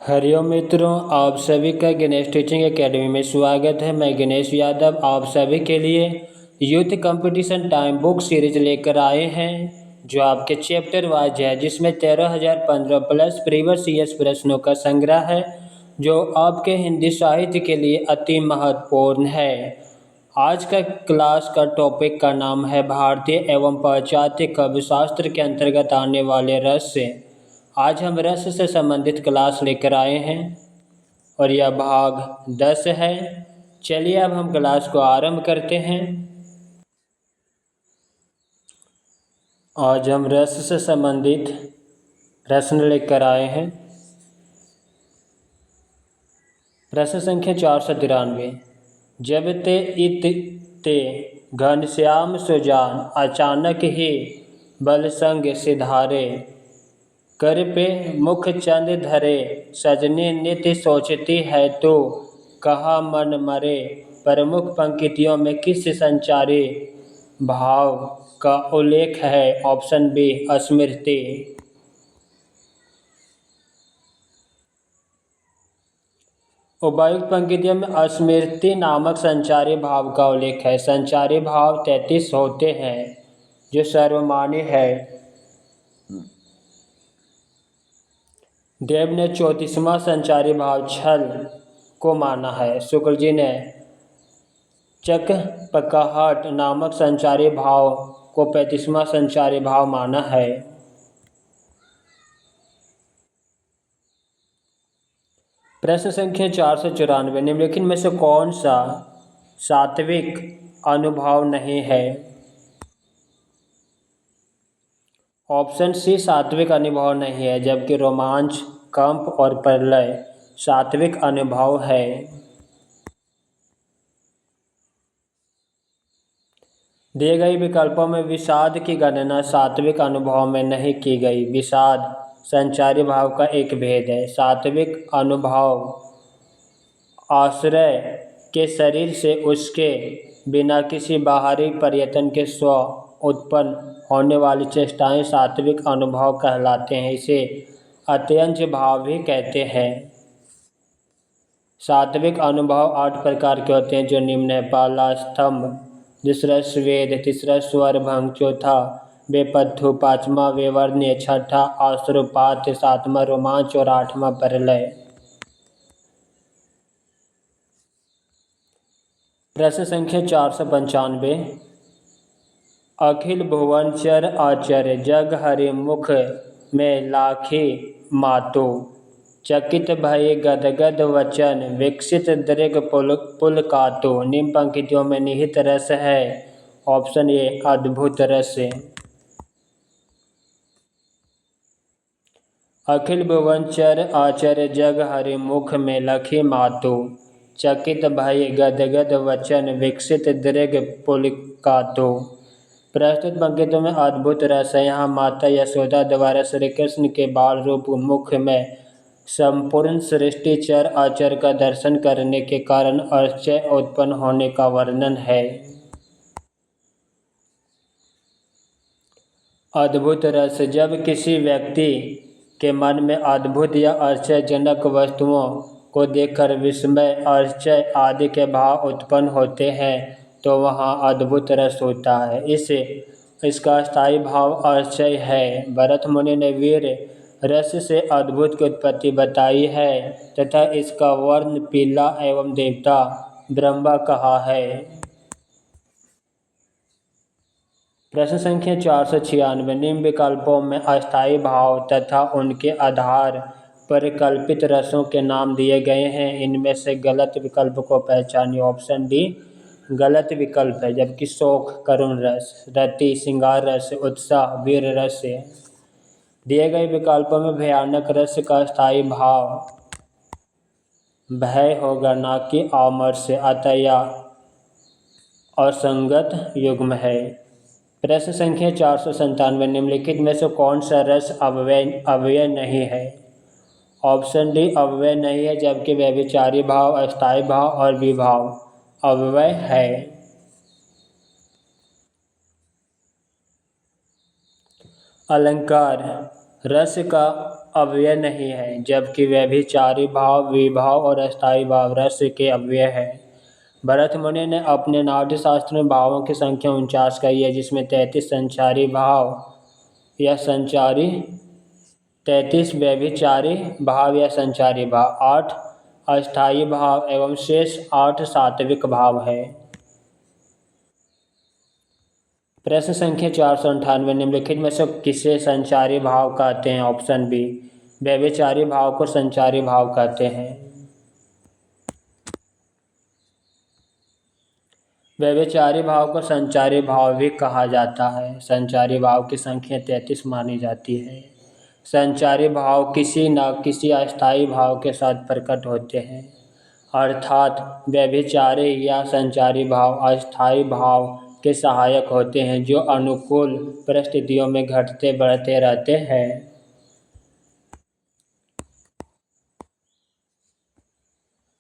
हरिओम मित्रों, आप सभी का गणेश टीचिंग एकेडमी में स्वागत है। मैं गणेश यादव आप सभी के लिए youth competition time book series लेकर आए हैं, जो आपके चैप्टर वाइज है, जिसमें 13,015 प्लस प्रीवियस ईयर्स प्रश्नों का संग्रह है, जो आपके हिंदी साहित्य के लिए अति महत्वपूर्ण है। आज का क्लास का टॉपिक का नाम है भारतीय एवं पाश्चात्य काव्यशास्त्र के अंतर्गत आने वाले रहस्य। आज हम रस से संबंधित क्लास लेकर आए हैं और यह भाग 10 है। चलिए अब हम क्लास को आरंभ करते हैं। आज हम रस से संबंधित प्रश्न लेकर आए हैं। प्रश्न संख्या 493। जब ते इत ते घनश्याम सुजान अचानक ही बल संग सिधारे, कर पे मुख चंद धरे, सजनी नित्य सोचती है तो कहा मन मरे। प्रमुख पंक्तियों में किस संचारी भाव का उल्लेख है? ऑप्शन बी स्मृति। उपर्युक्त पंक्तियों में स्मृति नामक संचारी भाव का उल्लेख है। संचारी भाव 33 होते हैं, जो सर्वमान्य है। देव ने 34वां संचारी भाव छल को माना है। शुक्ल जी ने चकपकाहट नामक संचारी भाव को 35वां संचारी भाव माना है। प्रश्न संख्या 494। निम्नलिखित में से कौन सा सात्विक अनुभव नहीं है? ऑप्शन सी सात्विक अनुभव नहीं है, जबकि रोमांच, कंप और प्रलय सात्विक अनुभव है। दिए गए विकल्पों में विषाद की गणना सात्विक अनुभव में नहीं की गई। विषाद संचारी भाव का एक भेद है। सात्विक अनुभव आश्रय के शरीर से उसके बिना किसी बाहरी पर्यटन के स्व उत्पन्न होने वाली चेष्टाएं सात्विक अनुभव कहलाते हैं। इसे अत्यंज भाव भी कहते हैं। सात्विक अनुभव 8 प्रकार के होते हैं, जो निम्न है। पहला स्तंभ, दूसरा स्वेद, तीसरा स्वरभंग, चौथा बेपत्थु, पांचवा वेवर्ण्य, छठा आश्रुपात, सातवां रोमांच और आठवां प्रलय। प्रश्न संख्या 495। अखिल भुवनचर आचार्य जग हरि मुख में लाखी मातो, चकित भय गदगद वचन विकसित दृग पुलकातो। निम्न पंक्तियों में निहित रस है। ऑप्शन ए अद्भुत रस। अखिल भुवनचर आचार्य जग हरि मुख में लखी मातो, चकित भय गदगद वचन विकसित दृग पुलकातो। प्रस्तुत पंक्तियों में अद्भुत रस है। यहाँ माता यशोदा द्वारा श्री कृष्ण के बाल रूप मुख में संपूर्ण सृष्टि चर अचर का दर्शन करने के कारण आश्चर्य उत्पन्न होने का वर्णन है। अद्भुत रस, जब किसी व्यक्ति के मन में अद्भुत या आश्चर्यजनक वस्तुओं को देखकर विस्मय, आश्चर्य आदि के भाव उत्पन्न होते हैं, तो वहाँ अद्भुत रस होता है। इसका स्थायी भाव आश्चर्य है। भरत मुनि ने वीर रस से अद्भुत की उत्पत्ति बताई है तथा इसका वर्ण पीला एवं देवता ब्रह्मा कहा है। प्रश्न संख्या 496। निम्न विकल्पों में अस्थायी भाव तथा उनके आधार पर कल्पित रसों के नाम दिए गए हैं। इनमें से गलत विकल्प को पहचानिए। ऑप्शन डी गलत विकल्प है, जबकि शोक करुण रस, रति श्रृंगार रस, उत्साह वीर रस है। दिए गए विकल्पों में भयानक रस का स्थायी भाव भय होगा, ना कि आमर्ष्य, अतः यह असंगत युग्म है। प्रश्न संख्या 497। निम्नलिखित में से कौन सा रस अव्यय नहीं है? ऑप्शन डी अव्यय नहीं है, जबकि व्यभिचारी भाव, अस्थायी भाव और विभाव अव्यय है। अलंकार रस का अव्यय नहीं है, जबकि व्यभिचारी भाव विभाव और अस्थायी भाव रस के अव्यय है। भरत मुनि ने अपने नाट्यशास्त्र में भावों की संख्या 49 कही है, जिसमें 33 संचारी भाव या संचारी, 33 व्यभिचारी भाव या संचारी भाव, 8 अस्थायी भाव एवं शेष 8 सात्विक भाव है। प्रश्न संख्या 498, निम्नलिखित में से किसे संचारी भाव कहते हैं? ऑप्शन बी, व्यभिचारी भाव को संचारी भाव कहते हैं। व्यभिचारी भाव को संचारी भाव भी कहा जाता है। संचारी भाव की संख्या 33 मानी जाती है। संचारी भाव किसी न किसी अस्थायी भाव के साथ प्रकट होते हैं, अर्थात व्यभिचारी या संचारी भाव अस्थायी भाव के सहायक होते हैं जो अनुकूल परिस्थितियों में घटते बढ़ते रहते हैं।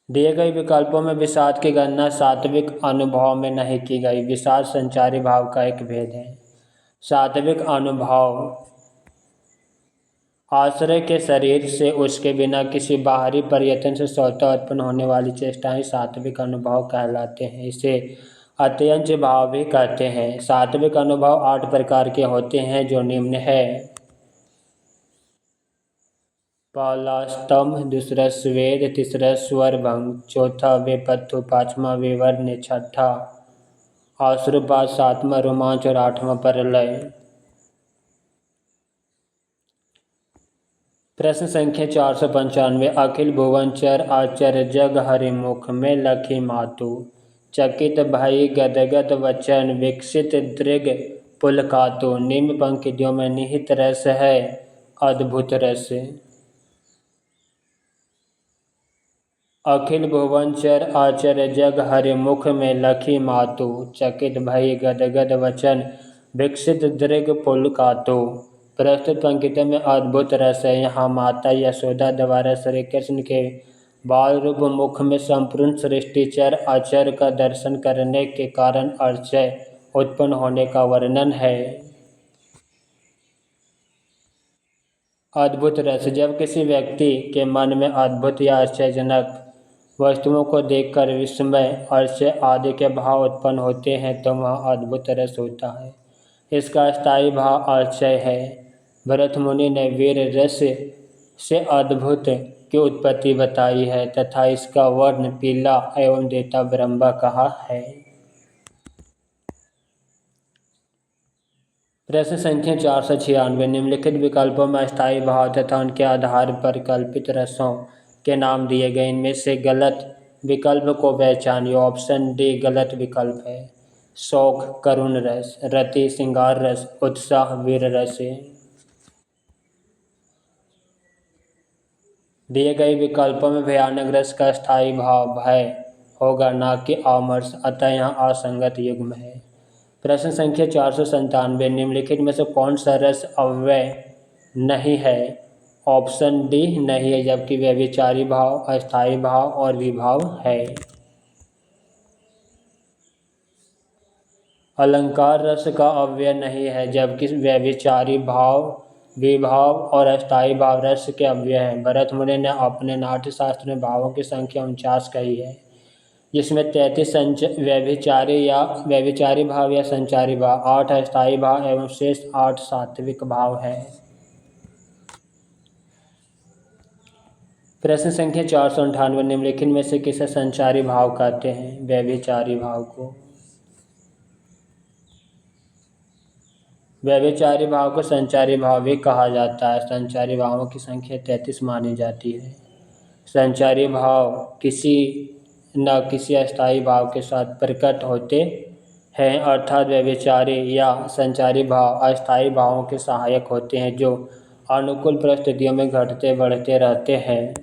दिए गए विकल्पों में विषाद की गणना सात्विक अनुभव में नहीं की गई। विषाद संचारी भाव का एक भेद है। सात्विक अनुभव आश्रय के शरीर से उसके बिना किसी बाहरी प्रयत्न से स्वतः उत्पन्न होने वाली चेष्टाएं सात्विक अनुभव कहलाते हैं। इसे अत्यंच भाव भी कहते हैं। सात्विक अनुभव 8 प्रकार के होते हैं, जो निम्न है। पहला स्तंभ, दूसरा स्वेद, तीसरा स्वरभंग, चौथा वेपथु, पांचवा विवर्ण, छठा आश्रुपात, सातवां रोमांच और 8वां प्रलय। प्रश्न संख्या 495, अखिल भुवनचर आचार्य जग हरिमुख में लखी मातु, चकित भई गदगद वचन विकसित दृग पुलकातु। निम्न पंक्तियों में निहित रस है अद्भुत रस। अखिल भुवनचर आचार्य जग हरिमुख में लखी मातु, चकित भई गदगद वचन विकसित दृग पुलकातु। प्रस्तुत पंक्ति में अद्भुत रस है। यहाँ माता यशोदा द्वारा श्री कृष्ण के बाल रूप मुख में संपूर्ण सृष्टिचर अचर का दर्शन करने के कारण आश्चर्य उत्पन्न होने का वर्णन है। अद्भुत रस, जब किसी व्यक्ति के मन में अद्भुत या आश्चर्यजनक वस्तुओं को देखकर विस्मय, आश्चर्य आदि के भाव उत्पन्न होते हैं तो वह अद्भुत रस होता है। इसका स्थायी भाव आश्चर्य है। भरत मुनि ने वीर रस से अद्भुत की उत्पत्ति बताई है तथा इसका वर्ण पीला एवं देवता ब्रह्मा कहा है। प्रश्न संख्या 496, निम्नलिखित विकल्पों में अस्थायी भाव तथा उनके आधार पर कल्पित रसों के नाम दिए गए। इनमें से गलत विकल्प को पहचानिए। ऑप्शन डी गलत विकल्प है। शोक करुण रस, रति श्रृंगार रस, उत्साह वीर रस। दिए गए विकल्पों में भयानक रस का स्थायी भाव भय होगा, ना कि आमर्ष, अतः यहाँ असंगत युग्म है। प्रश्न संख्या 497, निम्नलिखित में से कौन सा रस अव्यय नहीं है? ऑप्शन डी नहीं है, जबकि व्यभिचारी भाव, अस्थायी भाव और विभाव है। अलंकार रस का अव्यय नहीं है, जबकि व्यभिचारी भाव, विभाव और अस्थायी भाव रस के अव्यय हैं। भरत मुनि ने अपने नाट्यशास्त्र में भावों की संख्या 49 कही है, जिसमें 33 व्यभिचारी भाव या संचारी भाव, 8 अस्थायी भाव एवं शेष 8 सात्विक भाव है। प्रश्न संख्या 498, निम्नलिखित में से किसे संचारी भाव कहते हैं? व्यभिचारी भाव को। व्यभिचारी भाव को संचारी भाव भी कहा जाता है। संचारी भावों की संख्या 33 मानी जाती है। संचारी भाव किसी न किसी अस्थायी भाव के साथ प्रकट होते हैं, अर्थात व्यभिचारी या संचारी भाव अस्थायी भावों के सहायक होते हैं जो अनुकूल परिस्थितियों में घटते बढ़ते रहते हैं।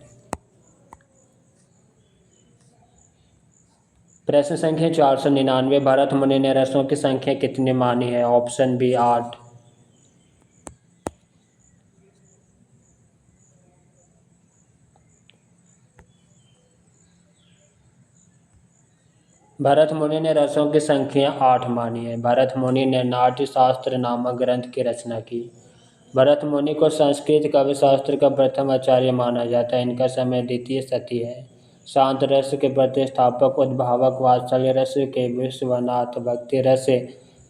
प्रश्न संख्या 499, भरत मुनि ने रसों की संख्या कितनी मानी है? Option B 8। भरत मुनि ने रसों की संख्या 8 मानी है। भरत मुनि ने नाट्यशास्त्र नामक ग्रंथ की रचना की। भरत मुनि को संस्कृत काव्य शास्त्र का प्रथम आचार्य माना जाता है। इनका समय द्वितीय शती है। शांत रस के प्रतिष्ठापक, उद्भावक, वात्सल्य रस के विश्वनाथ, भक्ति रस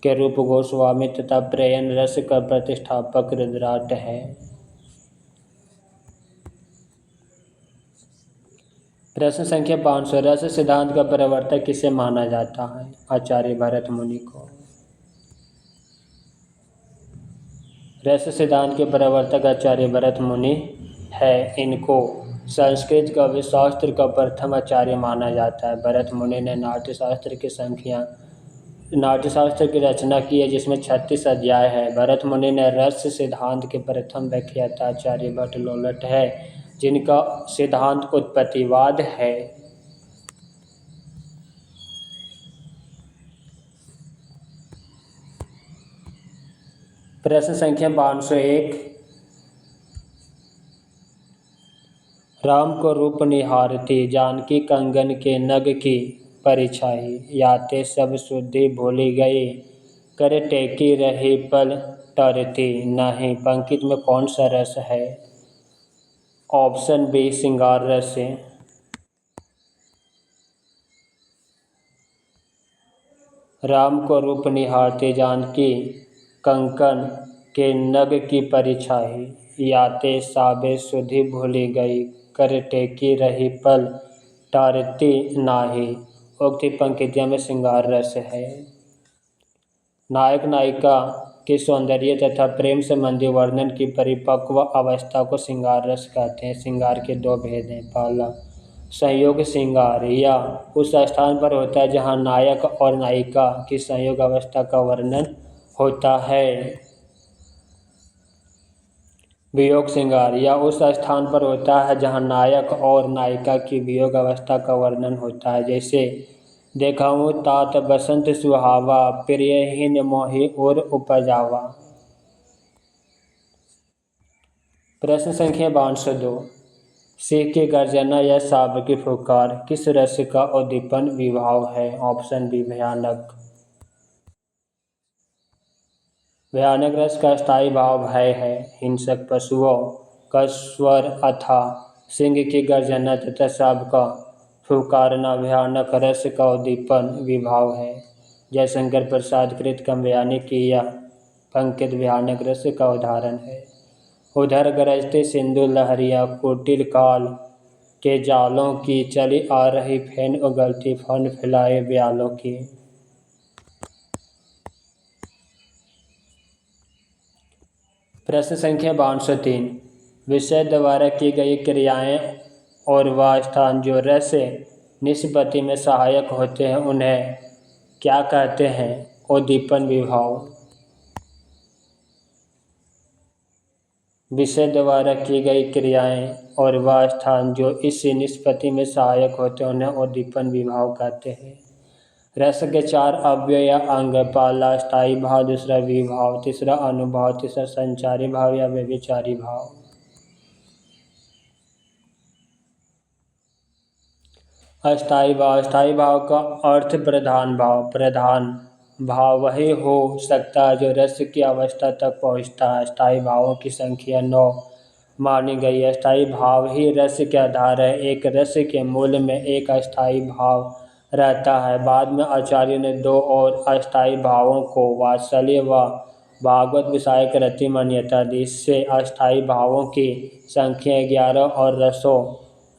के रूप गोस्वामी तथा प्रेयन रस का प्रतिष्ठापक रुद्राट है। प्रश्न संख्या 500, रस सिद्धांत का प्रवर्तक किसे माना जाता है? आचार्य भरत मुनि को। रस सिद्धांत के प्रवर्तक आचार्य भरत मुनि है। इनको संस्कृत काव्य शास्त्र का प्रथम आचार्य माना जाता है। भरत मुनि ने नाट्यशास्त्र की रचना की है, जिसमें 36 अध्याय है। भरत मुनि ने रस सिद्धांत के प्रथम व्याख्याता आचार्य भट्ट लोलट है, जिनका सिद्धांत उत्पत्तिवाद है। प्रश्न संख्या 501, राम को रूप निहारती जानकी कंगन के नग की परिछाई, याते सब शुद्धि भूली गई, कर टेकी रही पल टरती नहीं। पंक्ति में कौन सा रस है? ऑप्शन बी श्रृंगार रस। राम को रूप निहारते जानकी कंकन के नग की परिछाई, याते साबे सुधि भूली गई, कर टेकी रही पल टारती नाही। उक्त पंक्तियों में श्रृंगार रस है। नायक नायिका के सौंदर्य तथा प्रेम संबंधी वर्णन की परिपक्व अवस्था को श्रृंगार रस कहते हैं। श्रृंगार के दो भेद हैं। पहला, संयोग श्रृंगार, या उस स्थान पर होता है जहाँ नायक और नायिका की संयोग अवस्था का वर्णन होता है। वियोग श्रृंगार, या उस स्थान पर होता है जहाँ नायक और नायिका की वियोग अवस्था का वर्णन होता है। जैसे देखाऊं तात बसंत सुहावा, प्रियहीन मोहि और उपजावा। प्रश्न संख्या 502, सिंह की गर्जना या सांप की फुफकार किस रस का उद्दीपन विभाव है? ऑप्शन बी भयानक। भयानक रस का स्थायी भाव भय है। हिंसक पशुओं का स्वर अथा सिंह की गर्जना तथा सांप का फुफकारना भयानक रस का उद्दीपन विभाव है। जयशंकर प्रसाद कृत काव्यानि की यह पंक्ति भयानक रस का उदाहरण है। उधर गरजते सिंधु लहरिया, कुटिल काल के जालों की, चली आ रही फेन उगलती फन फैलाए ब्यालों की। प्रश्न संख्या 503, विषय द्वारा की गई क्रियाएं और वह स्थान जो रस निष्पत्ति में सहायक होते हैं उन्हें क्या कहते हैं? उद्दीपन विभाव। विषय द्वारा की गई क्रियाएं और वह स्थान जो इस निष्पत्ति में सहायक होते हैं उन्हें उद्दीपन विभाव कहते हैं। रस के 4 अव्यय या अंग, पहला स्थायी भाव, दूसरा विभाव, तीसरा अनुभाव, तीसरा संचारी भाव या व्यभिचारी भाव। अस्थायी भाव, स्थायी भाव का अर्थ प्रधान भाव। प्रधान भाव वही हो सकता है जो रस की अवस्था तक पहुँचता है। स्थायी भावों की संख्या 9 मानी गई है। स्थायी भाव ही रस के आधार है। एक रस के मूल में एक अस्थायी भाव रहता है। बाद में आचार्य ने 2 और अस्थायी भावों को वात्सल्य व भागवत विषयक रति मान्यता दी। इससे अस्थायी भावों की संख्या 11 और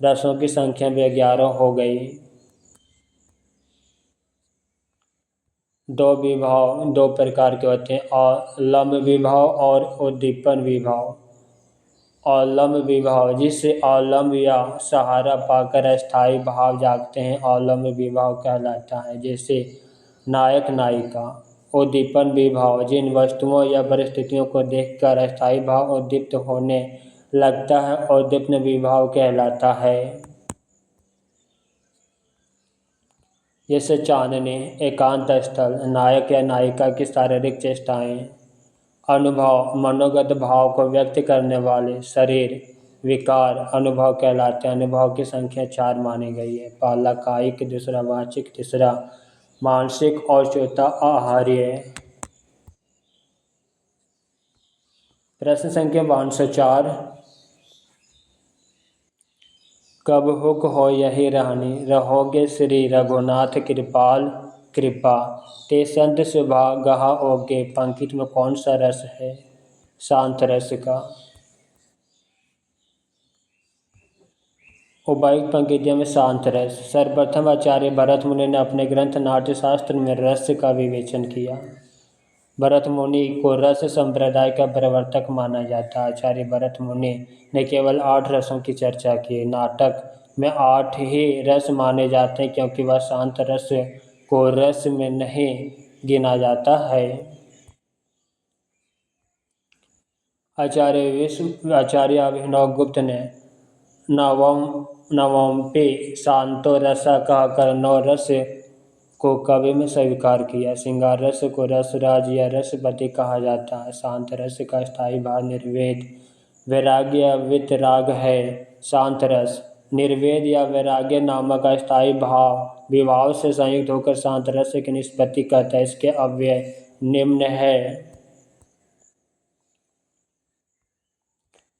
रसों की संख्या भी 11 हो गई। 2 विभाव 2 प्रकार के होते हैं, अलम विभाव और उद्दीपन विभाव। अलम विभाव, जिससे अलम या सहारा पाकर अस्थायी भाव जागते हैं, अलम विभाव कहलाता है। जैसे नायक नायिका। उद्दीपन विभाव, जिन वस्तुओं या परिस्थितियों को देखकर अस्थायी भाव उद्दीप्त होने लगता है, उद्दीपन विभाव कहलाता है। जैसे चांदनी, एकांत स्थल, नायक या नायिका की शारीरिक चेष्टाएं। अनुभव, मनोगत भाव को व्यक्त करने वाले शरीर विकार अनुभव कहलाते हैं। अनुभव की संख्या 4 मानी गई है। पहला कायिक, दूसरा वाचिक, तीसरा मानसिक और चौथा आहार्य। प्रश्न संख्या 504। कब हुक हो यही रहनी, रहोगे श्री रघुनाथ कृपाल कृपा, ते संत सुभा गहा ओगे। पंक्ति में कौन सा रस है? शांत रस का। उपर्युक्त पंक्तियों में शांत रस। सर्वप्रथम आचार्य भरत मुनि ने अपने ग्रंथ नाट्यशास्त्र में रस का विवेचन किया। भरत मुनि को रस संप्रदाय का प्रवर्तक माना जाता है। आचार्य भरत मुनि ने केवल 8 रसों की चर्चा की। नाटक में 8 ही रस माने जाते हैं क्योंकि वह शांत रस को रस में नहीं गिना जाता है। आचार्य अभिनव गुप्त ने नवमपि शांतो रस कहकर 9 रस को काव्य में स्वीकार किया। श्रृंगार रस को रसराज या रसपति कहा जाता है। शांत रस का स्थायी भाव निर्वेद वैराग्य वितराग है। शांत रस निर्वेद या वैराग्य नामक स्थायी भाव विभाव से संयुक्त होकर शांत रस की निष्पत्ति करता है। इसके अव्यय निम्न है।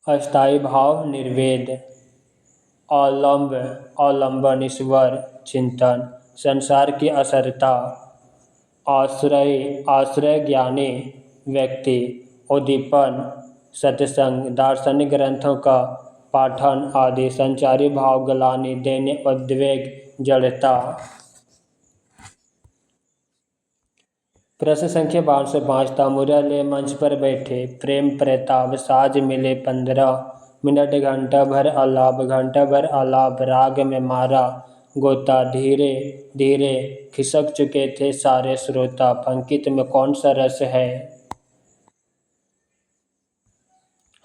अस्थायी भाव निर्वेद, अवलंबन ईश्वर चिंतन, संसार की असरता, आश्रय ज्ञानी व्यक्ति, उद्दीपन सत्संग, दार्शनिक ग्रंथों का पाठन आदि। संचारी भाव ग्लानि देने, उद्वेग जड़ता। प्रश्न संख्या 505। तामुरा ले मंच पर बैठे, प्रेम प्रताप साज मिले 15 मिनट, घंटा भर आलाप राग में मारा गोता, धीरे धीरे खिसक चुके थे सारे श्रोता। पंक्ति में कौन सा रस है?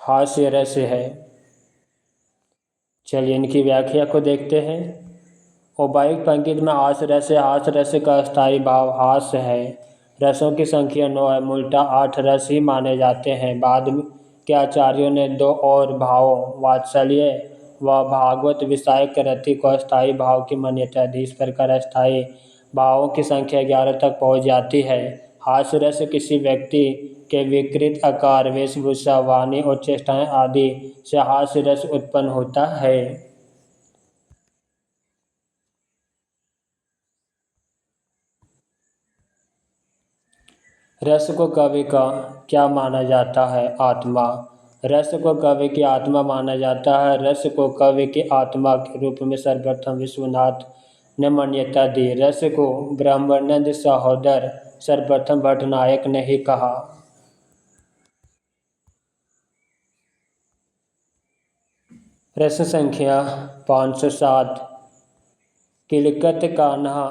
हास्य रस है। चलिए इनकी व्याख्या को देखते हैं। उपर्युक्त पंक्ति में हास रस है। हास रस का स्थायी भाव हास है। रसों की संख्या 9 है। मूलतः 8 रस ही माने जाते हैं। बाद के आचार्यों ने 2 और भावों वात्सल्य व भागवत विषयक रति को स्थायी भाव की मान्यता दी। इस प्रकार अस्थायी भावों की संख्या 11 तक पहुँच जाती है। हास्य रस किसी व्यक्ति के विकृत आकार, वेशभूषा, वाणी और चेष्टाएं आदि से हास्य रस उत्पन्न होता है। रस को कवि का क्या माना जाता है? आत्मा। रस को कवि की आत्मा माना जाता है। रस को कवि की आत्मा के रूप में सर्वप्रथम विश्वनाथ ने मान्यता दी। रस को ब्रह्मानंद सहोदर सर्वप्रथम भट्टनायक ने ही कहा। प्रश्न संख्या 507। किलकत कान्हा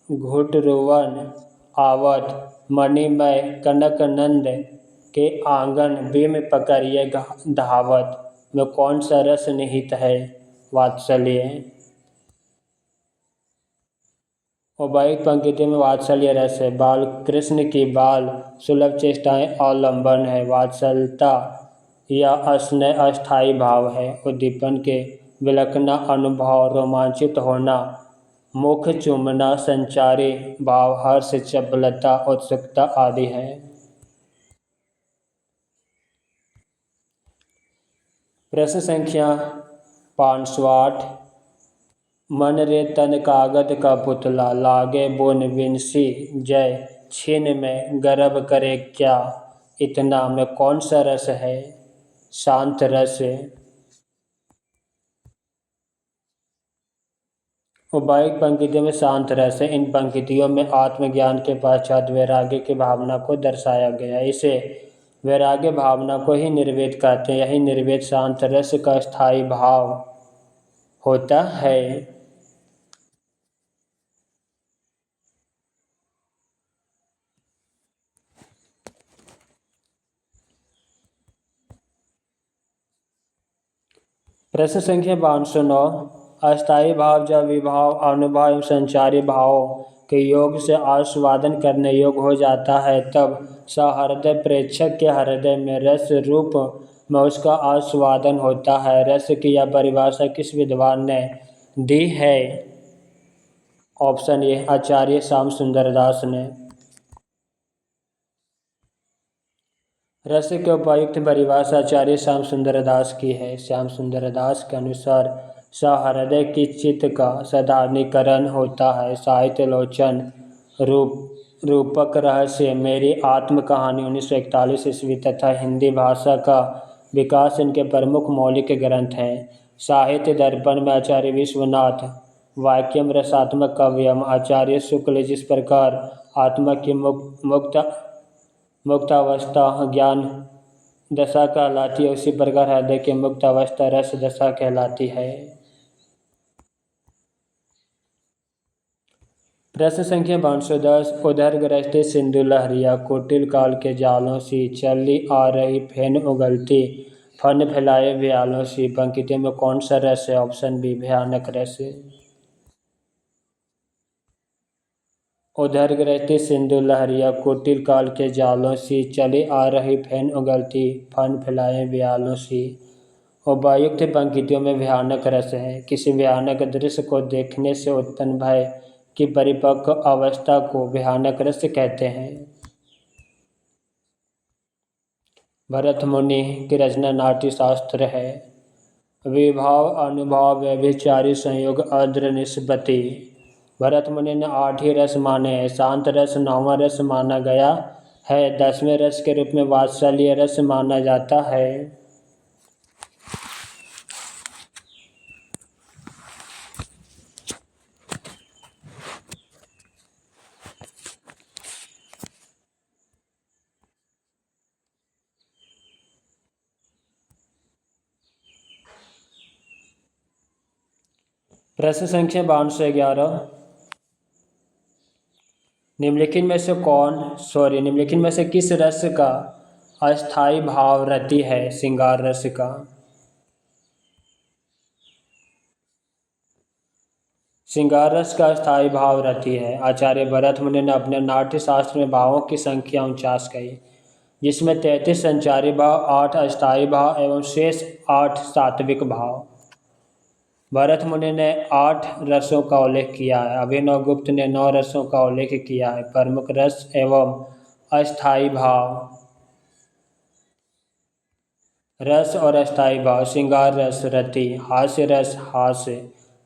घुटरुवन आवत, मणिमय कनकनंद के आंगन बिम पकड़िए धावत में कौन सा रस निहित है? वात्सल्य। उपर्युक्त पंक्ति में वात्सल्य रस है। बाल कृष्ण की बाल सुलभ चेष्टाएं अवलंबन है। वात्सलता या स्नेह अस्थायी भाव है। उद्दीपन के विलक्षण अनुभव, रोमांचित होना, मुख चूमना, संचारी भाव हर्ष, चपलता, उत्सुकता आदि है। प्रश्न संख्या 508। मन रे तन कागद का पुतला, लागे बुन बिनसी जय, छीन में गर्भ करे क्या इतना में कौन सा रस है? शांत रस। उपर्युक्त पंक्तियों में शांत रस है। इन पंक्तियों में आत्मज्ञान के पश्चात वैराग्य की भावना को दर्शाया गया। इसे वैराग्य भावना को ही निर्वेद कहते हैं। यही निर्वेद शांत रस का स्थायी भाव होता है। प्रश्न संख्या 509। अस्थायी भाव जब विभाव, अनुभव एवं संचारी भावों के योग से आस्वादन करने योग्य हो जाता है तब सहृदय प्रेक्षक के हृदय में रस रूप में उसका आस्वादन होता है। रस की यह परिभाषा किस विद्वान ने दी है? ऑप्शन ए आचार्य श्याम सुंदर दास ने। रस के उपयुक्त परिभाषा आचार्य श्याम सुंदर दास की है। श्याम सुंदर दास के अनुसार सहृदय की चित्त का साधारणीकरण होता है। साहित्य लोचन रूपक रहस्य, मेरी आत्म कहानी 1941 ईस्वी तथा हिंदी भाषा का विकास इनके प्रमुख मौलिक ग्रंथ हैं। साहित्य दर्पण में आचार्य विश्वनाथ, वाक्यम रसात्मक काव्यम आचार्य शुक्ल, जिस प्रकार आत्मा की मुक्तावस्था ज्ञान दशा कहलाती है, उसी प्रकार हृदय की मुक्तावस्था रस दशा कहलाती है। प्रश्न संख्या 510, उधर गृहस्थी सिंधु लहरिया, कुटिल काल के जालों सी, चली आ रही फेन उगलती, फन फैलाए व्यालों सी। पंक्तियों में कौन सा रस है? ऑप्शन बी भयानक रस। उधर गृहस्थी सिंधु लहरिया, कुटिल काल के जालों सी, चली आ रही फेन उगलती, फन फैलाए व्यालों सी। उपर्युक्त पंक्तियों में भयानक रस है। किसी भयानक दृश्य को देखने से उत्पन्न भय की परिपक्व अवस्था को भयानक रस कहते हैं। भरत मुनि की रचना नाट्य शास्त्र है। विभाव अनुभाव व्यभिचारी संयोग अद्र निष्पत्ति। भरत मुनि ने 8 ही रस माने हैं। शांत रस 9वां रस माना गया है। 10वें रस के रूप में वात्सल्य रस माना जाता है। प्रश्न संख्या 511, निम्नलिखित में से किस रस का अस्थायी भाव रति है? श्रृंगार रस का। श्रृंगार रस का अस्थायी भाव रति है। आचार्य भरत मुनि ने अपने नाट्य शास्त्र में भावों की संख्या 49 कही, जिसमें 33 संचारी भाव, 8 अस्थायी भाव एवं शेष 8 सात्विक भाव। भरत मुनि ने 8 रसों का उल्लेख किया है। अभिनव गुप्त ने 9 रसों का उल्लेख किया है। प्रमुख रस एवं अस्थायी भाव। रस और अस्थायी भाव: श्रृंगार रस रति, हास्य रस हास्य,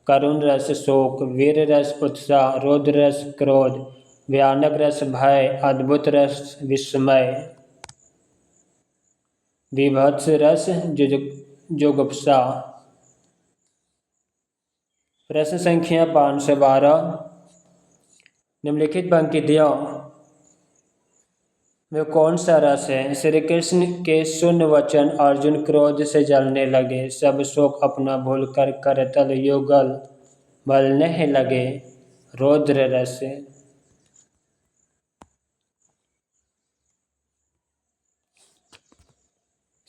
करुण रस शोक, वीर रस उत्साह, रौद्र रस क्रोध, भयानक रस भय, अद्भुत रस विस्मय, विभत्स रस जुगुप्सा। प्रश्न संख्या 512, निम्नलिखित पंक्तियों में कौन सा रस है? श्री कृष्ण के शून्य वचन, अर्जुन क्रोध से जलने लगे, सब शोक अपना भूल कर करतल युगल मलने लगे, रौद्र रस।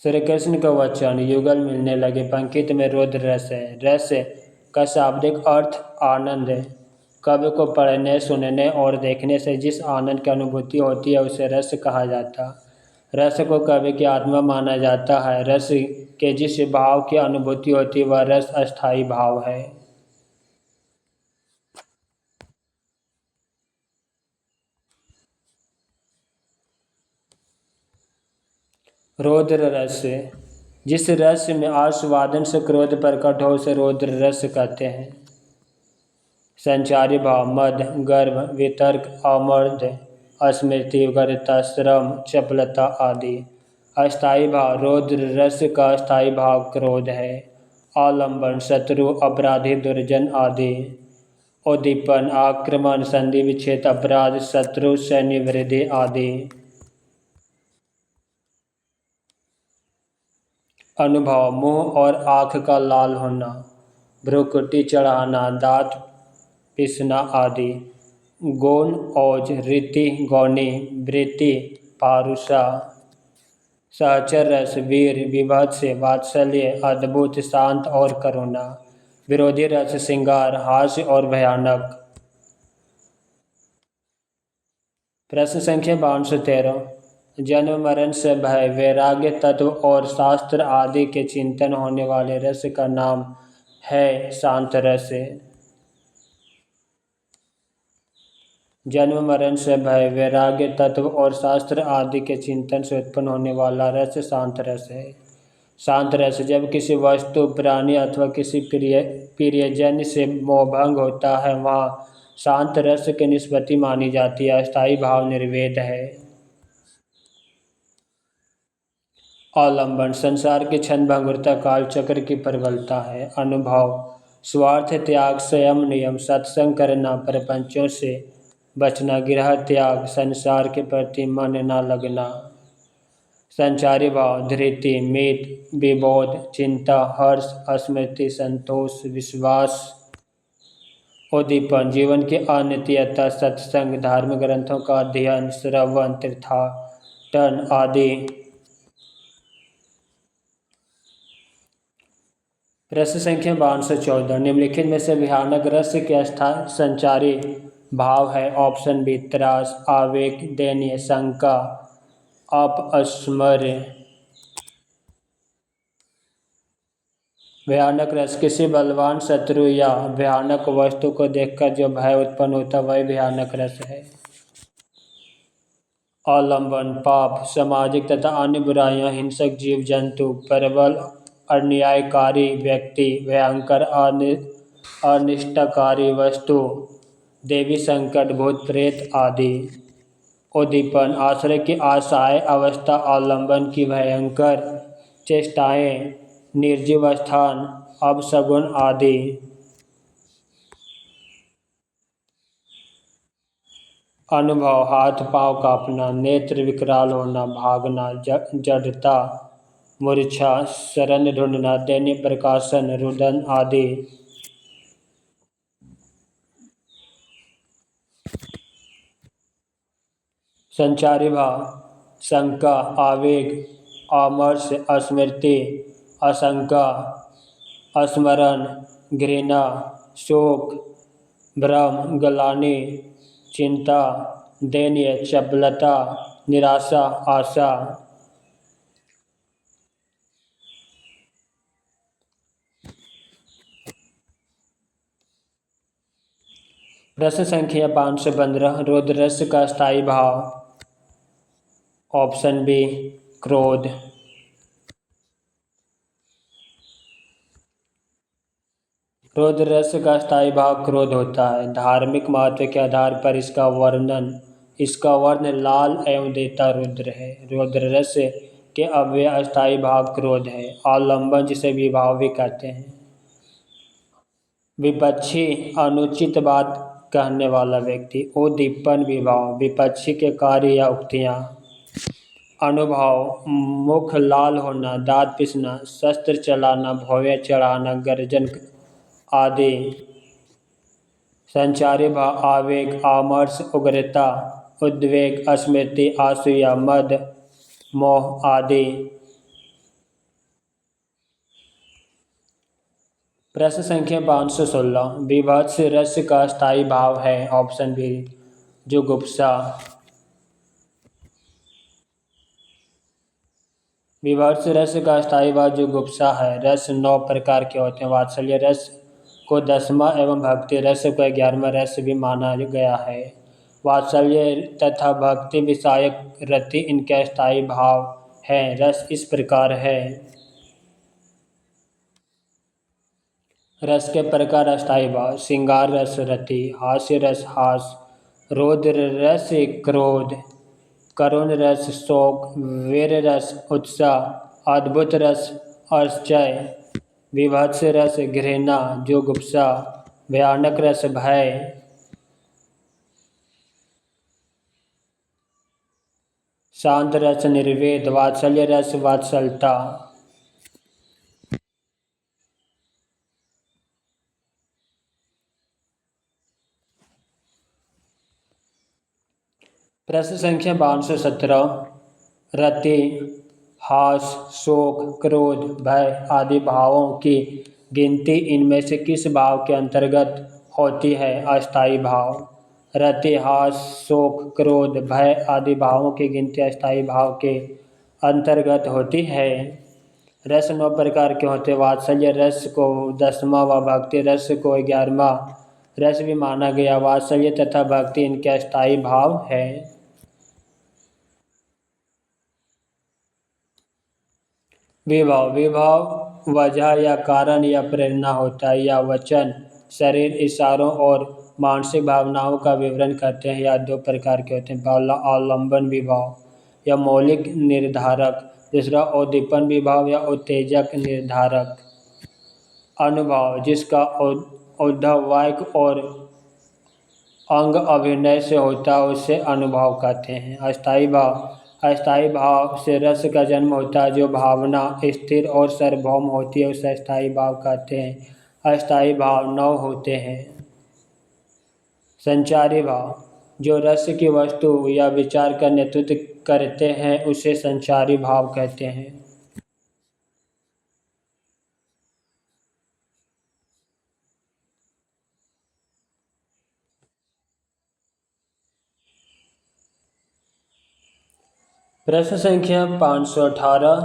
श्री कृष्ण का वचन, युगल मिलने लगे, पंक्ति में रौद्र रस है। रस का शाब्दिक अर्थ आनंद है। कवि को पढ़ने, सुनने और देखने से जिस आनंद की अनुभूति होती है उसे रस कहा जाता है। रस को कवि की आत्मा माना जाता है। रस के जिस भाव की अनुभूति होती है वह रस अस्थायी भाव है। रौद्र रस, जिस रस में आस्वादन से क्रोध प्रकट हो उसे रौद्र रस कहते हैं। संचारी भाव: मद, गर्भ, वितर्क, अमर्द, स्मृति, उग्रता, श्रम, चपलता आदि। अस्थायी भाव: रौद्र रस का अस्थायी भाव क्रोध है। आलंबन, शत्रु, अपराधी, दुर्जन आदि। उद्दीपन, आक्रमण, संधि विच्छेद, अपराध, शत्रु, सैन्य वृद्धि आदि। अनुभव: मुंह और आँख का लाल होना, भ्रुकुटी चढ़ाना, दांत पिसना आदि। गौण, ओज, रीति, गौणी, वृत्ति, पारुषा। सहचर रस: वीर, विभत्स, वात्सल्य, अद्भुत, शांत और करुणा। विरोधी रस: श्रृंगार, हास्य और भयानक। प्रश्न संख्या 513, जन्म मरण से भय, वैराग्य तत्व और शास्त्र आदि के चिंतन होने वाले रस का नाम है शांत रस। जन्म मरण से भय, वैराग्य, तत्व और शास्त्र आदि के चिंतन से उत्पन्न होने वाला रस शांत रस है। शांत रस जब किसी वस्तु, प्राणी अथवा किसी प्रियजन से मोहभंग होता है, वहाँ शांत रस की निष्पत्ति मानी जाती है। अस्थायी भाव निर्वेद है। आलंबन संसार की क्षण भंगुरता, काल चक्र की प्रबलता है। अनुभव स्वार्थ त्याग, संयम नियम, सत्संग करना, प्रपंचों से बचना, गृह त्याग, संसार के प्रति मन न लगना। संचारी भाव धृति, मीत, विबोध, चिंता, हर्ष, स्मृति, संतोष, विश्वास। उद्दीपन जीवन की अनित्यता, सत्संग, धार्मिक ग्रंथों का अध्ययन, श्रवण, तीर्थाटन आदि। प्रश्न संख्या 514 निम्नलिखित में से भयानक रस के स्थान संचारी भाव है। ऑप्शन बी त्रास, आवेग, दयनीय, शंका, अपस्मर्य। भयानक रस किसी बलवान शत्रु या भयानक वस्तु को देखकर जो भय उत्पन्न होता वह भयानक रस है। आलंबन पाप, सामाजिक तथा अन्य बुराइयां, हिंसक जीव जंतु, प्रबल अन्यायकारी व्यक्ति, भयंकर अनिष्टकारी वस्तु, देवी संकट, भूत प्रेत आदि। उद्दीपन आश्रय की असहाय अवस्था, आलंबन की भयंकर चेष्टाएं, निर्जीव स्थान, अपशगुन आदि। अनुभव हाथ पांव कांपना, नेत्र विकराल होना, भागना, जड़ता, मूर्छा, शरण ढूंढना, दैनिक प्रकाशन, रुदन आदि। संचारी भाव शंका, आवेग, आमर्ष, स्मृति, आशंका, स्मरण, घृणा, शोक, भ्रम, ग्लानि, चिंता, दयनीय, चपलता, निराशा, आशा। प्रश्न संख्या 515 रौद्र रस का स्थायी भाव। ऑप्शन बी क्रोध। रौद्र रस का स्थायी भाव क्रोध होता है। धार्मिक महत्व के आधार पर इसका वर्ण लाल एवं देवता रुद्र है। रौद्र रस के अव्यय अस्थायी भाव क्रोध है। आलंबन जिसे विभाव भी कहते हैं। विपक्षी अनुचित बात कहने वाला व्यक्ति। उद्दीपन विभाव विपक्षी के कार्य या उक्तियाँ। अनुभव मुख लाल होना, दांत पिसना, शस्त्र चलाना, भौवें चढ़ाना, गर्जन आदि। संचारी भाव आवेग, आमर्ष, उग्रता, उद्वेग, स्मृति, असूया, मद, मोह आदि। प्रश्न संख्या 516 विभत्स रस का स्थायी भाव है। Option B जुगुप्सा। विभत्स रस का स्थायी भाव जुगुप्सा है। रस 9 प्रकार के होते हैं। वात्सल्य रस को 10वां एवं भक्ति रस को 11वां रस भी माना गया है। वात्सल्य तथा भक्ति विषयक रति इनके स्थायी भाव हैं। रस इस प्रकार है। रस के प्रकार अस्थायी भाव श्रृंगार रस रति, हास्य रस हास, रौद्र रस क्रोध, करुण रस शोक, वीर रस उत्साह, अद्भुत रस आश्चर्य, विभत्स रस घृणा जुगुप्सा, भयानक रस भय। शांत रस निर्वेद, वात्सल्य रस वात्सलता। प्रश्न संख्या 517 रति, हास, शोक, क्रोध, भय आदि भावों की गिनती इनमें से किस भाव के अंतर्गत होती है? अस्थायी भाव। रति, हास, शोक, क्रोध, भय आदि भावों की गिनती अस्थायी भाव के अंतर्गत होती है। रस 9 प्रकार के होते। वात्सल्य रस को 10वां व भक्ति रस को 11वां रस भी माना गया। वात्सल्य तथा भक्ति इनके अस्थायी भाव है। विभाव विभाव वजह या कारण या प्रेरणा होता है, या वचन, शरीर, इशारों और मानसिक भावनाओं का विवरण करते हैं। या दो प्रकार के होते हैं, पहला आलंबन विभाव या मौलिक निर्धारक, दूसरा उद्दीपन विभाव या उत्तेजक निर्धारक। अनुभाव जिसका उद्भव वाक्य और अंग अभिनय से होता है उसे अनुभाव कहते हैं। अस्थायी भाव अस्थायी भाव से रस का जन्म होता है। जो भावना स्थिर और सार्वभौम होती है उसे अस्थायी भाव कहते हैं। अस्थायी भाव 9 होते हैं। संचारी भाव जो रस की वस्तु या विचार का नेतृत्व करते हैं उसे संचारी भाव कहते हैं। प्रश्न संख्या 518।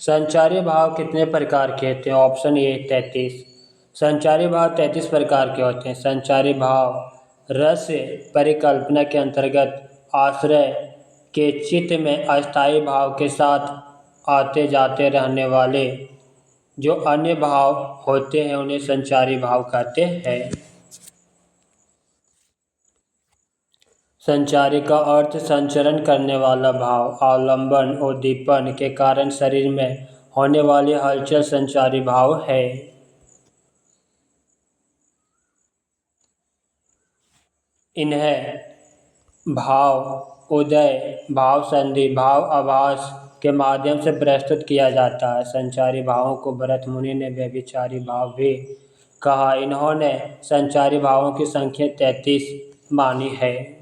संचारी भाव कितने प्रकार के होते हैं? Option A 33। संचारी भाव 33 प्रकार के होते हैं। संचारी भाव रस परिकल्पना के अंतर्गत आश्रय के चित्त में अस्थायी भाव के साथ आते जाते रहने वाले जो अन्य भाव होते हैं उन्हें संचारी भाव कहते हैं। संचारी का अर्थ संचरण करने वाला भाव, आलंबन, उद्दीपन के कारण शरीर में होने वाली हलचल संचारी भाव है। इन्हें भाव उदय, भाव संधि, भाव आभास के माध्यम से प्रस्तुत किया जाता है। संचारी भावों को भरत मुनि ने व्यभिचारी भाव भी कहा। इन्होंने संचारी भावों की संख्या 33 मानी है।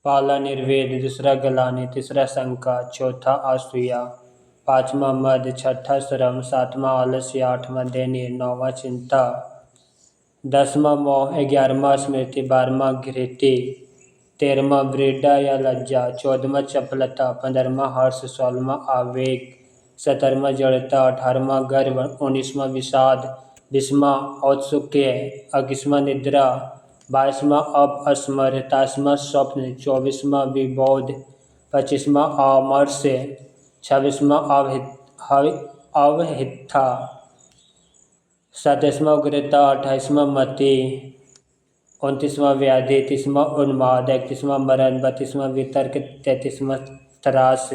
पहला निर्वेद, दूसरा गलानी, तीसरा शंका, चौथा असूया, पांचवा मद, छठा श्रम, सातवां आलस्य, आठवां दैन्य, नौवां चिंता, 10वां मोह, 11वां स्मृति, 12वां घृति, 13वां वृद्धा या लज्जा, 14वां चपलता, 15वां हर्ष, 16वां आवेग, 17वां जड़ता, 18वां गर्व, 19वां विषाद, 20वां औत्सुक्य, 21वां निद्रा, 22वां अपस्मर, 23वां स्वप्न, 24वां विबोध, 25वां आमर्ष्य, 26वां अवहिथा, 27वां उग्रता, 28वां मति, 29वां व्याधि, 30वां उन्माद, 31वां मरण, 32वां वितर्क, 33वां त्रास।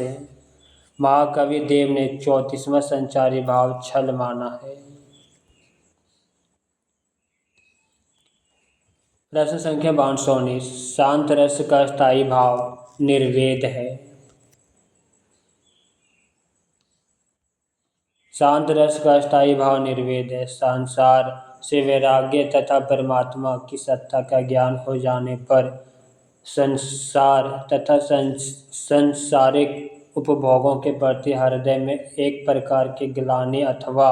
महाकवि देव ने 34वां संचारी भाव छल माना है। प्रश्न संख्या 519। शांत रस का स्थायी भाव निर्वेद है। शांत रस का स्थायी भाव निर्वेद है। संसार से वैराग्य तथा परमात्मा की सत्ता का ज्ञान हो जाने पर संसार तथा संसारिक उपभोगों के प्रति हृदय में एक प्रकार की ग्लानि अथवा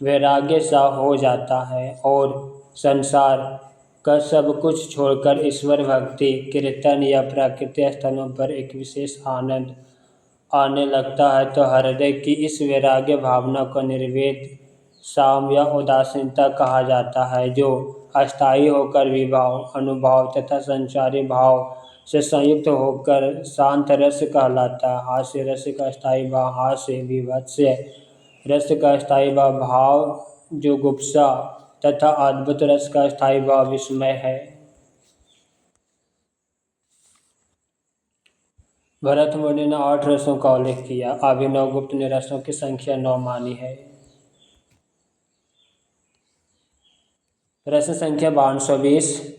वैराग्य सा हो जाता है और संसार का सब कुछ छोड़कर ईश्वर भक्ति, कीर्तन या प्राकृतिक स्थलों पर एक विशेष आनंद आने लगता है तो हृदय की इस वैराग्य भावना को निर्वेद साम या उदासीनता कहा जाता है, जो अस्थायी होकर विभाव, अनुभाव तथा संचारी भाव से संयुक्त होकर शांत रस कहलाता है। हास्य रस का स्थायी भाव हास्य, विभत्स रस का स्थायी भाव जुगुप्सा तथा अद्भुत रस का स्थायी भाव विस्मय है। भरत मुनि ने 8 रसों का उल्लेख किया। अभिनवगुप्त ने रसों की संख्या 9 मानी है। प्रश्न संख्या 520।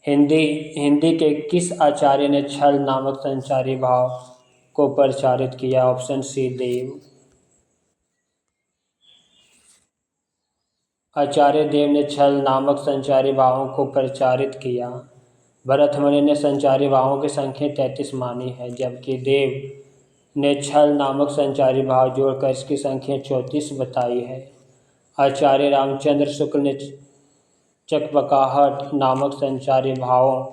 हिंदी के किस आचार्य ने छल नामक संचारी भाव को प्रचारित किया? ऑप्शन सी देव। आचार्य देव ने छल नामक संचारी भावों को प्रचारित किया। भरत मुनि ने संचारी भावों की संख्या 33 मानी है, जबकि देव ने छल नामक संचारी भाव जोड़कर इसकी संख्या 34 बताई है। आचार्य रामचंद्र शुक्ल ने चकपकाहट नामक संचारी भावों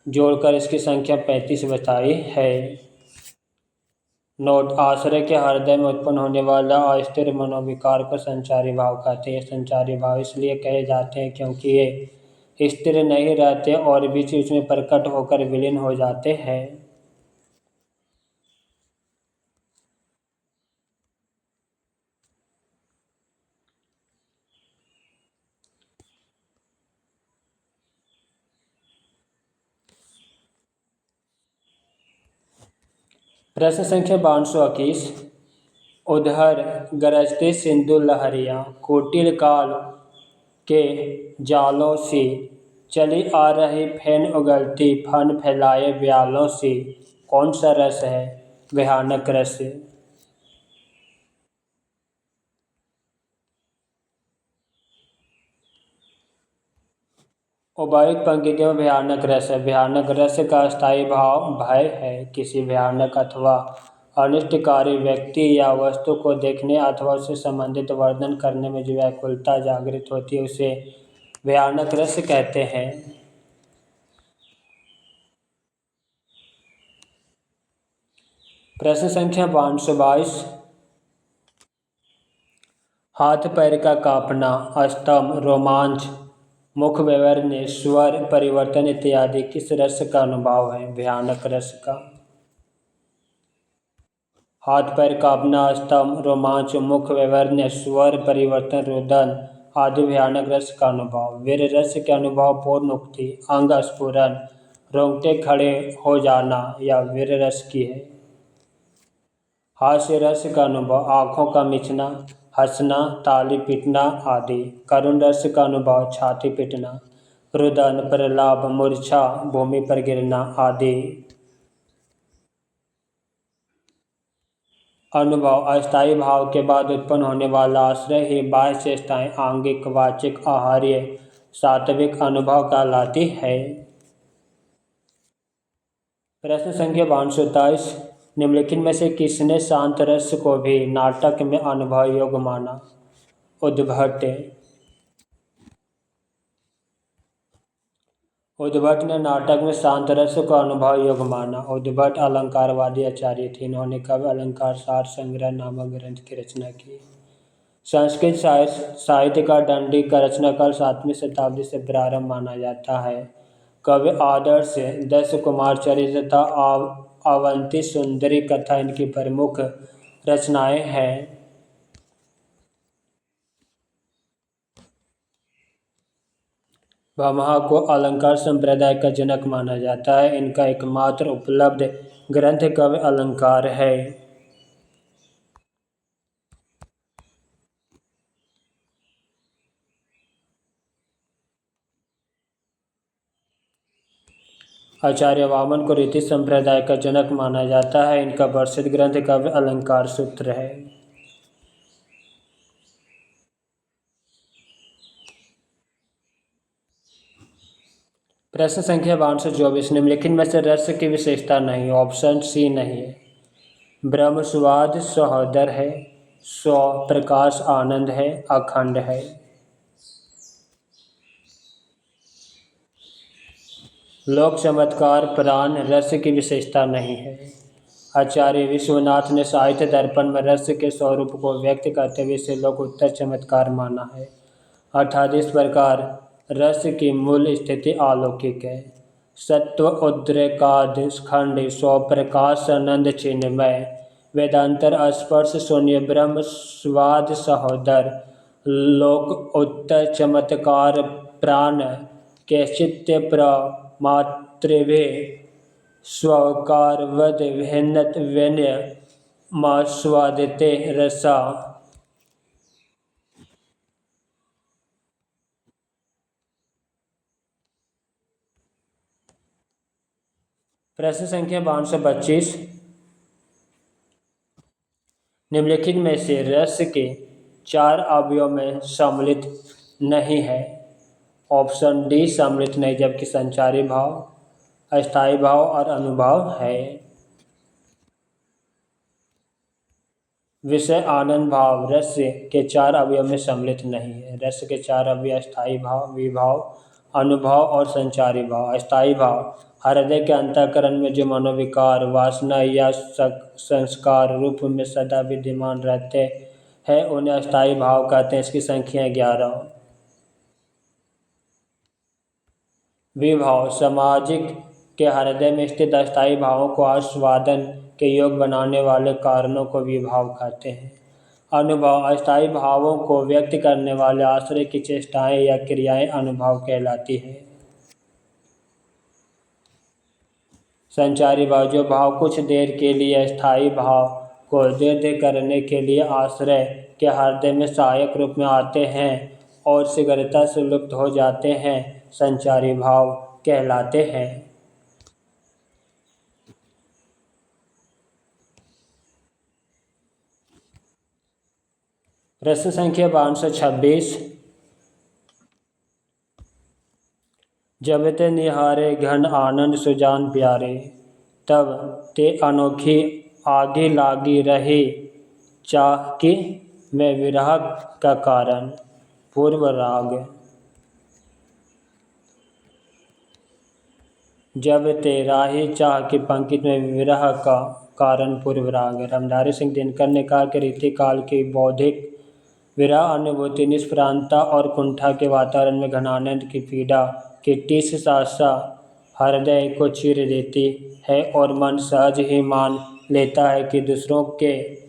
जोड़कर इसकी संख्या 35 बताई है। नोट: आश्रय के हृदय में उत्पन्न होने वाला अस्थिर मनोविकार को संचारी भाव कहते हैं। संचारी भाव इसलिए कहे जाते हैं क्योंकि ये स्थिर नहीं रहते और बीच बीच में प्रकट होकर विलीन हो जाते हैं। प्रश्न संख्या 521। उधर गरजते सिंधु लहरियाँ कुटिल काल के जालों सी, चली आ रही फेन उगलती फन फैलाए व्यालों सी। कौन सा रस है? भयानक रस। उपर्युक्त पंक्तियों में भयानक रस है। भयानक रस का स्थायी भाव भय है। किसी भयानक अथवा अनिष्टकारी व्यक्ति या वस्तु को देखने अथवा उससे संबंधित वर्णन करने में जो व्याकुलता जागृत होती है उसे भयानक रस कहते हैं। प्रश्न संख्या 522। हाथ पैर का कांपना, स्तंभ, रोमांच, मुख विवरण, स्वर परिवर्तन इत्यादि किस रस का अनुभव है? भयानक रस का। हाथ पैर कांपना, स्तंभ, रोमांच, मुख विवरण, स्वर परिवर्तन, रुदन आदि भयानक रस का अनुभव। वीर रस के अनुभव पूर्ण उक्ति, अंग स्फुरन, रोंगटे खड़े हो जाना या वीर रस की है। हास्य रस का अनुभव, आंखों का मिचना, हंसना, ताली पीटना आदि। करुण रस का अनुभव, छाती पीटना, रुदन, प्रलाप, मूर्छा, भूमि पर गिरना आदि। अनुभव: अस्थायी भाव के बाद उत्पन्न होने वाला आश्रय ही बाह्य चेष्टाएं आंगिक, वाचिक, आहार्य, सात्विक अनुभव कहलाती है। प्रश्न संख्या 527। निम्नलिखित में से किसने शांत रस को भी नाटक में अनुभव योग्य माना? उद्भट। उद्भट ने नाटक में शांत रस को अनुभव योग्य माना। उद्भट अलंकारवादी आचार्य थे। इन्होंने काव्य अलंकार सार संग्रह नामक ग्रंथ की रचना की। संस्कृत साहित्य का दंडी का रचनाकाल 7वीं शताब्दी से प्रारंभ माना जाता है। कवि आदर्श, दश कुमार चरित्र तथा अवंती सुंदरी कथा इनकी प्रमुख रचनाएं हैं। भामह को अलंकार संप्रदाय का जनक माना जाता है। इनका एकमात्र उपलब्ध ग्रंथ काव्य अलंकार है। आचार्य वामन को रीति संप्रदाय का जनक माना जाता है। इनका प्रसिद्ध ग्रंथ काव्य अलंकार सूत्र है। प्रश्न संख्या 524। निम्नलिखित में से रस की विशेषता नहीं। ऑप्शन सी नहीं है। ब्रह्म स्वाद सहोदर है, स्व प्रकाश आनंद है, अखंड है। लोक चमत्कार प्राण रस की विशेषता नहीं है। आचार्य विश्वनाथ ने साहित्य दर्पण में रस के स्वरूप को व्यक्त करते हुए इसे लोक उत्तर चमत्कार माना है। अर्थात इस प्रकार रस की मूल स्थिति अलौकिक है। सत्व उद्रेकाद खंड, स्वप्रकाशानंद चिन्मय, वेदांतर स्पर्श शून्य ब्रह्म स्वाद सहोदर, लोक उत्तर चमत्कार प्राण कैचित्य प्रमातृभे स्वकारवद भिन्नत व्यन्य मास्वादिते रसा। प्रश्न संख्या 525। निम्नलिखित में से रस के 4 अवयवों में सम्मिलित नहीं है। ऑप्शन डी सम्मिलित नहीं, जबकि संचारी भाव, अस्थायी भाव और अनुभव है। विषय आनंद भाव रस के 4 अवयव में सम्मिलित नहीं है। रस के 4 अवयव अस्थायी भाव, विभाव, अनुभव और संचारी भाव। अस्थायी भाव हृदय के अंतःकरण में जो मनोविकार, वासना या संस्कार रूप में सदा विद्यमान रहते हैं उन्हें अस्थायी भाव कहते हैं। इसकी संख्या 11। विभाव सामाजिक के हृदय में स्थित अस्थायी भावों को आस्वादन के योग बनाने वाले कारणों को विभाव कहते हैं। अनुभव अस्थायी भावों को व्यक्त करने वाले आश्रय की चेष्टाएं या क्रियाएं अनुभव कहलाती हैं। संचारी भाव जो भाव कुछ देर के लिए अस्थायी भाव को दृढ़ करने के लिए आश्रय के हृदय में सहायक रूप में आते हैं और शीघ्रता से लुप्त हो जाते हैं, संचारी भाव कहलाते हैं। प्रश्न संख्या 526। जब ते निहारे घन आनंद सुजान प्यारे, तब ते अनोखी आगे लागी रही चाह की मैं विरह का कारण। पूर्व राग। जब ते राही चाह की पंक्ति में विरह का कारण पूर्व राग। रामधारी सिंह दिनकर ने कहा कि रीति काल की बौद्धिक विरह अनुभूति निष्प्रांता और कुंठा के वातावरण में घनानंद की पीड़ा की टीस सासा हृदय को चीर देती है और मन सहज ही मान लेता है कि दूसरों के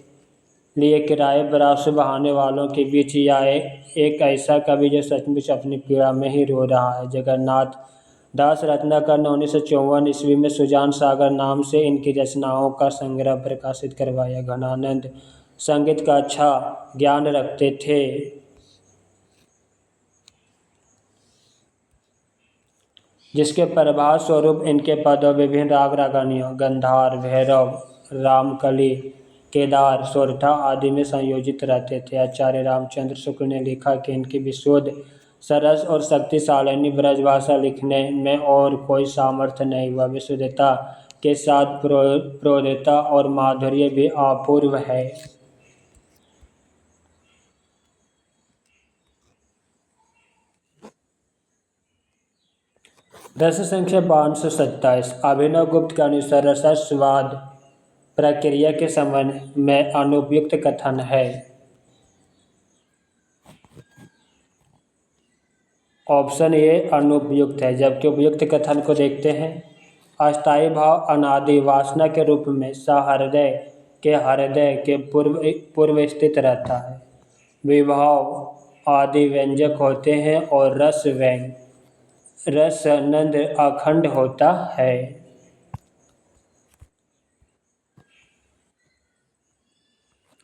लिए किराए बराबर से बहाने वालों के बीच या एक ऐसा कवि जो सचमुच अपनी पीड़ा में ही रो रहा है। जगन्नाथ दास रत्नाकर ने 1954 ईस्वी में सुजान सागर नाम से इनकी रचनाओं का संग्रह प्रकाशित करवाया। घनानंद संगीत का अच्छा ज्ञान रखते थे। जिसके प्रभाव स्वरूप इनके पदों विभिन्न राग रागानियों गंधार, भैरव, रामकली, केदार, सोरठा आदि में संयोजित रहते थे। आचार्य रामचंद्र शुक्ल ने लिखा कि इनकी विशुद्ध, सरस और शक्तिशालिनी ब्रजभाषा लिखने में और कोई सामर्थ्य नहीं। वह विशुद्धता के साथ प्रौढ़ता और माधुर्य भी अपूर्व है। प्रश्न संख्या 527। अभिनव गुप्त के अनुसार रसास्वाद प्रक्रिया के संबंध में अनुपयुक्त कथन है। ऑप्शन ए अनुपयुक्त है, जबकि उपयुक्त कथन को देखते हैं। अस्थायी भाव अनादि वासना के रूप में सहृदय के पूर्व स्थित रहता है। विभाव आदि व्यंजक होते हैं और रसनंद अखंड होता है।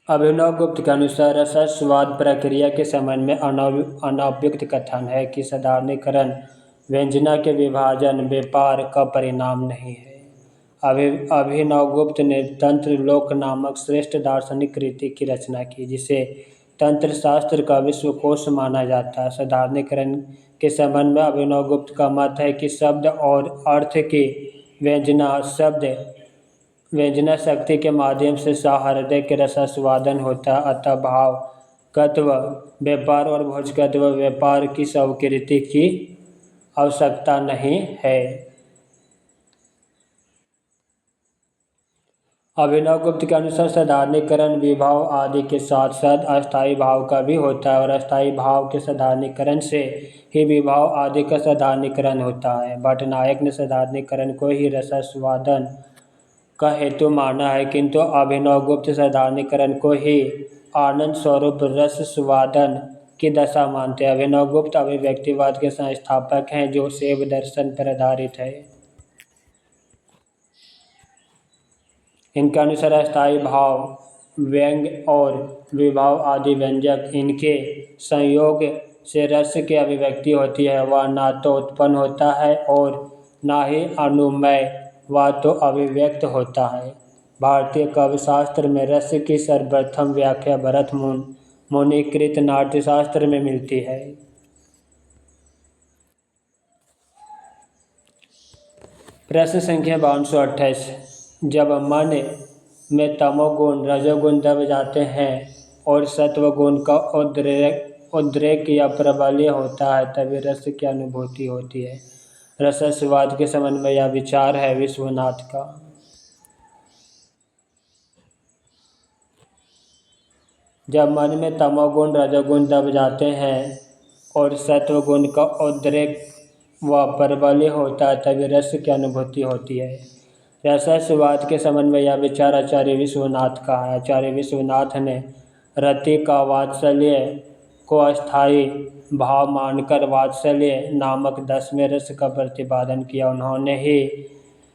अभिनव गुप्त के अनुसार रसास्वाद प्रक्रिया के संबंध में अनुपयुक्त कथन है कि साधारणीकरण व्यंजना के विभाजन व्यापार का परिणाम नहीं है। अभिनव गुप्त ने तंत्र लोक नामक श्रेष्ठ दार्शनिक कृति की रचना की, जिसे तंत्र शास्त्र का विश्वकोश माना जाता है। साधारणीकरण के संबंध में अभिनव गुप्त का मत है कि शब्द और अर्थ की व्यंजना शक्ति के माध्यम से सहृदय के रसास्वादन होता है। अतः भावगत्व व्यापार और भोजगत्व व्यापार की स्वीकृति की आवश्यकता नहीं है। अभिनव गुप्त के अनुसार साधारणीकरण विभाव आदि के साथ साथ अस्थायी भाव का भी होता है और अस्थायी भाव के साधारणीकरण से ही विभाव आदि का साधारणीकरण होता है। भट्टनायक ने साधारणीकरण को ही रसास्वादन का हेतु माना है, किंतु अभिनव गुप्त साधारणीकरण को ही आनंद स्वरूप रसस्वादन की दशा मानते हैं। अभिनव गुप्त अभिव्यक्तिवाद के संस्थापक हैं, जो शैव दर्शन पर आधारित है। इनके अनुसार अस्थायी भाव व्यंग्य और विभाव आदि व्यंजक इनके संयोग से रस की अभिव्यक्ति होती है। वह ना तो उत्पन्न होता है और ना ही अनुमेय वह तो अभिव्यक्त होता है। भारतीय काव्यशास्त्र में रस की सर्वप्रथम व्याख्या भरत मुनिकृत नाट्यशास्त्र में मिलती है। प्रश्न संख्या 528। जब मन में तमोगुण रजोगुण दब जाते हैं और सत्वगुण का उद्रेक या प्रबल्य होता है, तभी रस की अनुभूति होती है। रसस्वाद के संबंध में यह विचार है विश्वनाथ का। जब मन में तमोगुण रजोगुण दब जाते हैं और सत्वगुण का उद्रेक व प्रबल होता है तभी रस की अनुभूति होती है। रसस्वाद के संबंध में यह विचार आचार्य विश्वनाथ का है। आचार्य विश्वनाथ ने रति का वात्सल्य को अस्थायी भाव मानकर वात्सल्य नामक 10वें रस का प्रतिपादन किया। उन्होंने ही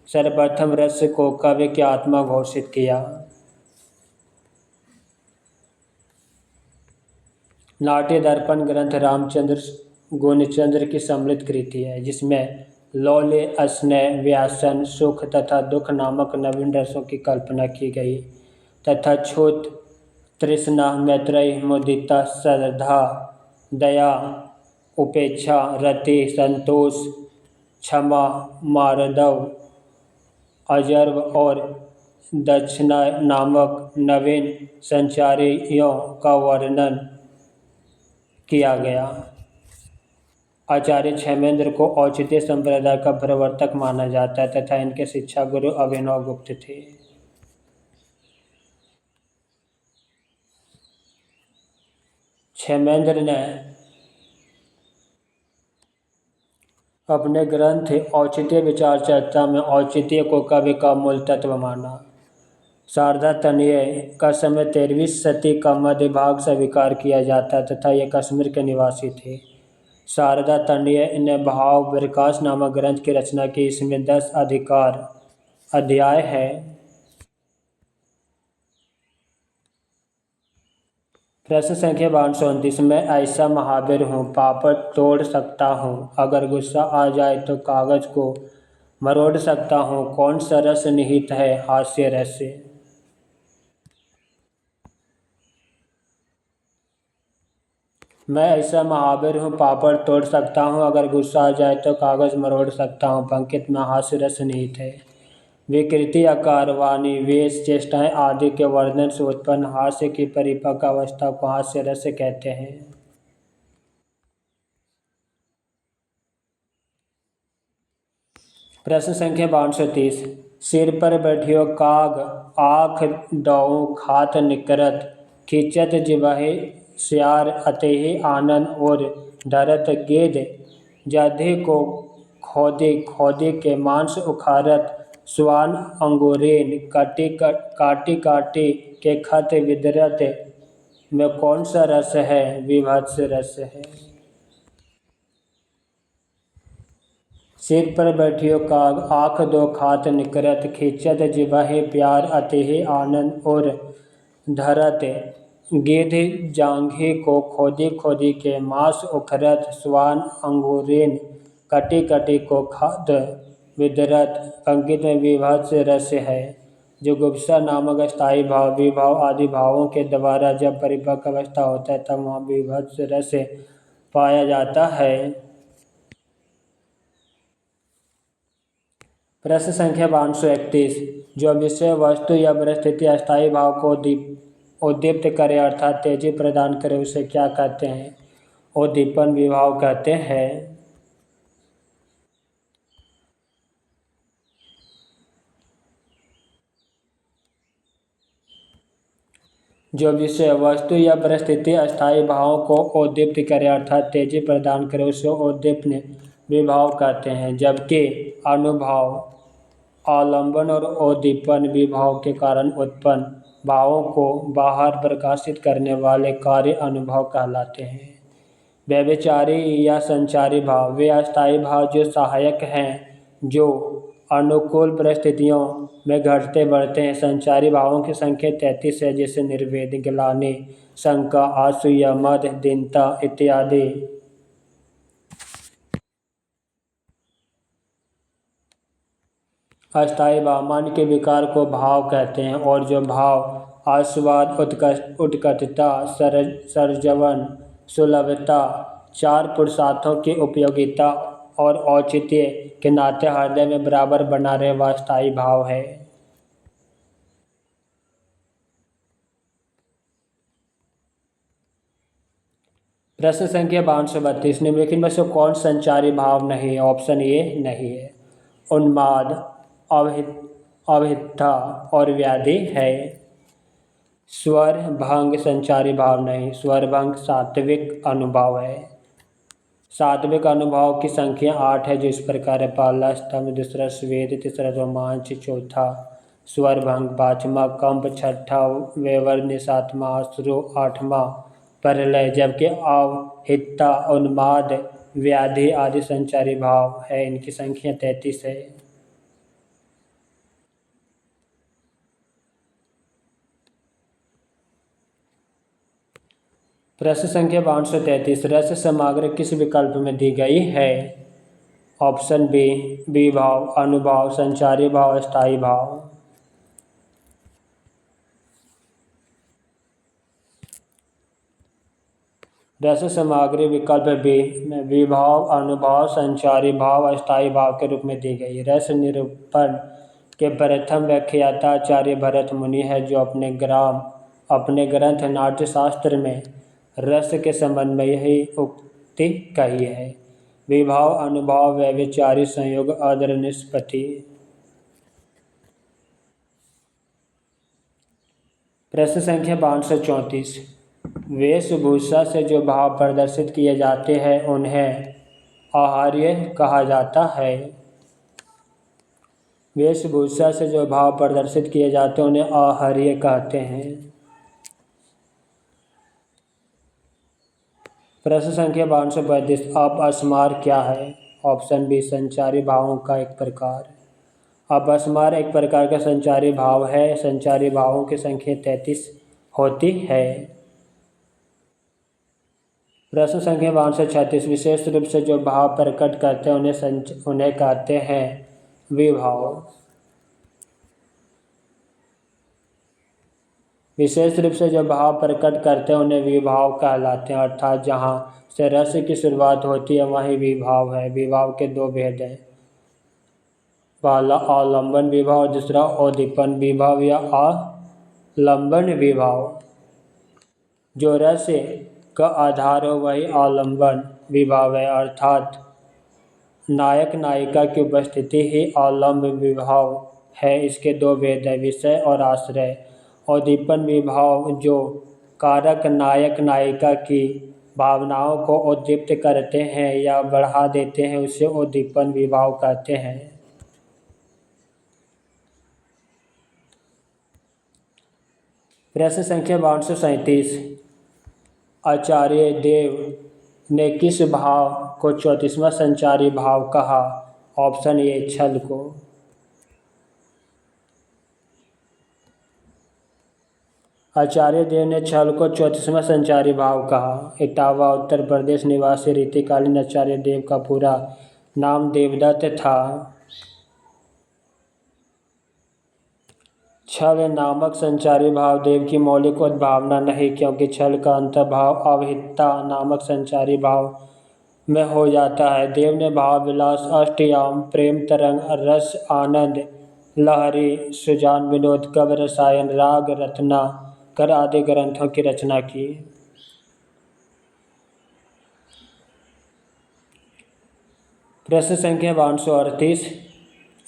सर्वप्रथम रस को काव्य की आत्मा घोषित किया। नाट्य दर्पण ग्रंथ रामचंद्र गुणचंद्र की सम्मिलित कृति है, जिसमें लौल्य, स्नेह, व्यासन, सुख तथा दुख नामक नवीन रसों की कल्पना की गई तथा छूत, तृष्णा, मैत्रेय, मुदिता, श्रद्धा, दया, उपेक्षा, रति, संतोष, क्षमा, मार्दव, अजर्व और दक्षिणा नामक नवीन संचारियों का वर्णन किया गया। आचार्य क्षेमेंद्र को औचित्य संप्रदाय का प्रवर्तक माना जाता है तथा इनके शिक्षा गुरु अभिनव गुप्त थे। क्षेमेंद्र ने अपने ग्रंथ औचित्य विचार चर्चा में औचित्य को काव्य का मूल तत्व माना। शारदा तनय का समय 13वीं सदी का मध्य भाग स्वीकार किया जाता तथा ये कश्मीर के निवासी थे। शारदा तनय ने भाव विकास नामक ग्रंथ की रचना की। इसमें 10 अध्याय है। प्रश्न संख्या 529 मैं ऐसा महावीर हूँ, पापड़ तोड़ सकता हूँ, अगर गुस्सा आ जाए तो कागज को मरोड़ सकता हूँ, कौन सा रस निहित है हास्य रस। मैं ऐसा महावीर हूँ, पापड़ तोड़ सकता हूँ, अगर गुस्सा आ जाए तो कागज मरोड़ सकता हूँ, पंक्ति में हास्य रस निहित है। विकृति, आकार, वाणी, वेश, चेष्टाएं आदि के वर्णन से उत्पन्न हास्य की परिपक्व अवस्था को हास्य रस कहते हैं। प्रश्न संख्या 530 सिर पर बैठियो काग, आँख दौ खात निकरत, खिंचत जिह्वहि श्यार अतेहि आनन और धरत गेद, जधि को खोदी खोदी के मांस उखाड़त, स्वान अंगूरेन काटी काटी के खत विदरत, में कौन सा रस है विभत्स रस है। सिर पर बैठियो काग, आँख दो खात निकरत, खिंचत जिह्वहि प्यार अतेहि आनंद और धरत गिद्ध जांघी को खोदी खोदी के मांस उखरत, स्वान अंगूरेन कटी कटी को खाद विदरत, पंक्ति में विभत्स रस है। जो गुप्सा नामक स्थायी भाव, विभाव आदि भावों के द्वारा जब परिपक्व अवस्था होता है तब वहाँ विभत्स रस पाया जाता है। प्रश्न संख्या 531 जो विषय वस्तु या परिस्थिति अस्थायी भाव को उद्दीप्त करे अर्थात तेजी प्रदान करे उसे क्या कहते हैं। उद्दीपन विभाव कहते हैं। जो विषय वस्तु या परिस्थिति अस्थायी भावों को उद्दीप्त करे अर्थात तेजी प्रदान करे उसे उद्दीपन विभाव कहते हैं, जबकि अनुभाव, आलंबन और उद्दीपन विभाव के कारण उत्पन्न भावों को बाहर प्रकाशित करने वाले कार्य अनुभव कहलाते हैं। व्यभिचारी या संचारी भाव वे अस्थायी भाव जो सहायक हैं, जो अनुकूल परिस्थितियों में घटते बढ़ते हैं। संचारी भावों की संख्या 33 है, जैसे निर्वेद, ग्लानि, शंका, असूया, मद, दीनता इत्यादि। अस्थायी भाव मन के विकार को भाव कहते हैं और जो भाव आस्वाद, उत्कटता, सरजवन, सुलभता, चार पुरुषार्थों की उपयोगिता और औचित्य के नाते हृदय में बराबर बना रहे वह अस्थायी भाव है। प्रश्न संख्या 532 निम्नलिखित में से कौन संचारी भाव नहीं है? ऑप्शन ए नहीं है। उन्माद, अवहितता और व्याधि है। स्वर भंग संचारी भाव नहीं, स्वर भंग सात्विक अनुभव है। सात्विक अनुभव की संख्या 8 है, जो इस प्रकार है। पहला स्तंभ, दूसरा स्वेद, तीसरा रोमांच, चौथा स्वर भंग, पांचवा कंप, छठा वैवर्ण्य, सातवां अश्रु, आठवां प्रलय, जबकि अवहितता, उन्माद, व्याधि आदि संचारी भाव है। इनकी संख्या 33 है। प्रश्न संख्या 533 रस सामग्री किस विकल्प में दी गई है? ऑप्शन बी विभाव, अनुभाव, संचारी भाव, स्थायी भाव। रस सामग्री विकल्प बी में विभाव, अनुभाव, संचारी भाव, अस्थायी भाव के रूप में दी गई। रस निरूपण के प्रथम व्याख्याता आचार्य भरत मुनि है, जो अपने ग्रंथ नाट्यशास्त्र में रस के संबंध में यही उक्ति कही है। विभाव, अनुभाव, व्यभिचारी संयोग, अद्र निष्पत्ति। प्रश्न संख्या 534 वेशभूषा से जो भाव प्रदर्शित किए जाते हैं उन्हें आहार्य कहा जाता है। वेशभूषा से जो भाव प्रदर्शित किए जाते हैं उन्हें आहार्य कहते हैं। प्रश्न संख्या 535 अपस्मार क्या है? ऑप्शन बी संचारी भावों का एक प्रकार। अपस्मार एक प्रकार का संचारी भाव है। संचारी भावों की संख्या 33 होती है। प्रश्न संख्या 536 विशेष रूप से जो भाव प्रकट करते हैं उन्हें कहते हैं विभाव। विशेष रूप से जो भाव प्रकट करते हैं उन्हें विभाव कहलाते हैं, अर्थात जहाँ से रस की शुरुआत होती है वहीं विभाव है। विभाव के दो भेद हैं, पहला आलंबन विभाव, दूसरा उद्दीपन विभाव या आलंबन विभाव। जो रस का आधार हो वही आलंबन विभाव है, अर्थात नायक नायिका की उपस्थिति ही आलंब विभाव है। इसके दो भेद हैं, विषय और आश्रय। उद्दीपन विभाव जो कारक नायक नायिका की भावनाओं को उद्दीप्त करते हैं या बढ़ा देते हैं उसे उद्दीपन विभाव कहते हैं। प्रश्न संख्या 537 आचार्य देव ने किस भाव को 34वां संचारी भाव कहा? ऑप्शन ए छल को। आचार्य देव ने छल को 34वां संचारी भाव कहा। इटावा उत्तर प्रदेश निवासी रीतिकालीन आचार्य देव का पूरा नाम देवदत्त था। छल नामक संचारी भाव देव की मौलिक उद्भावना नहीं, क्योंकि छल का अंतर्भाव अवहितता नामक संचारी भाव में हो जाता है। देव ने भाव विलास, अष्टयाम, प्रेम तरंग, रस आनंद, लहरी, सुजान विनोद, कवि रसायन, राग रत्नाकर आदि ग्रंथों की रचना की। प्रश्न संख्या 538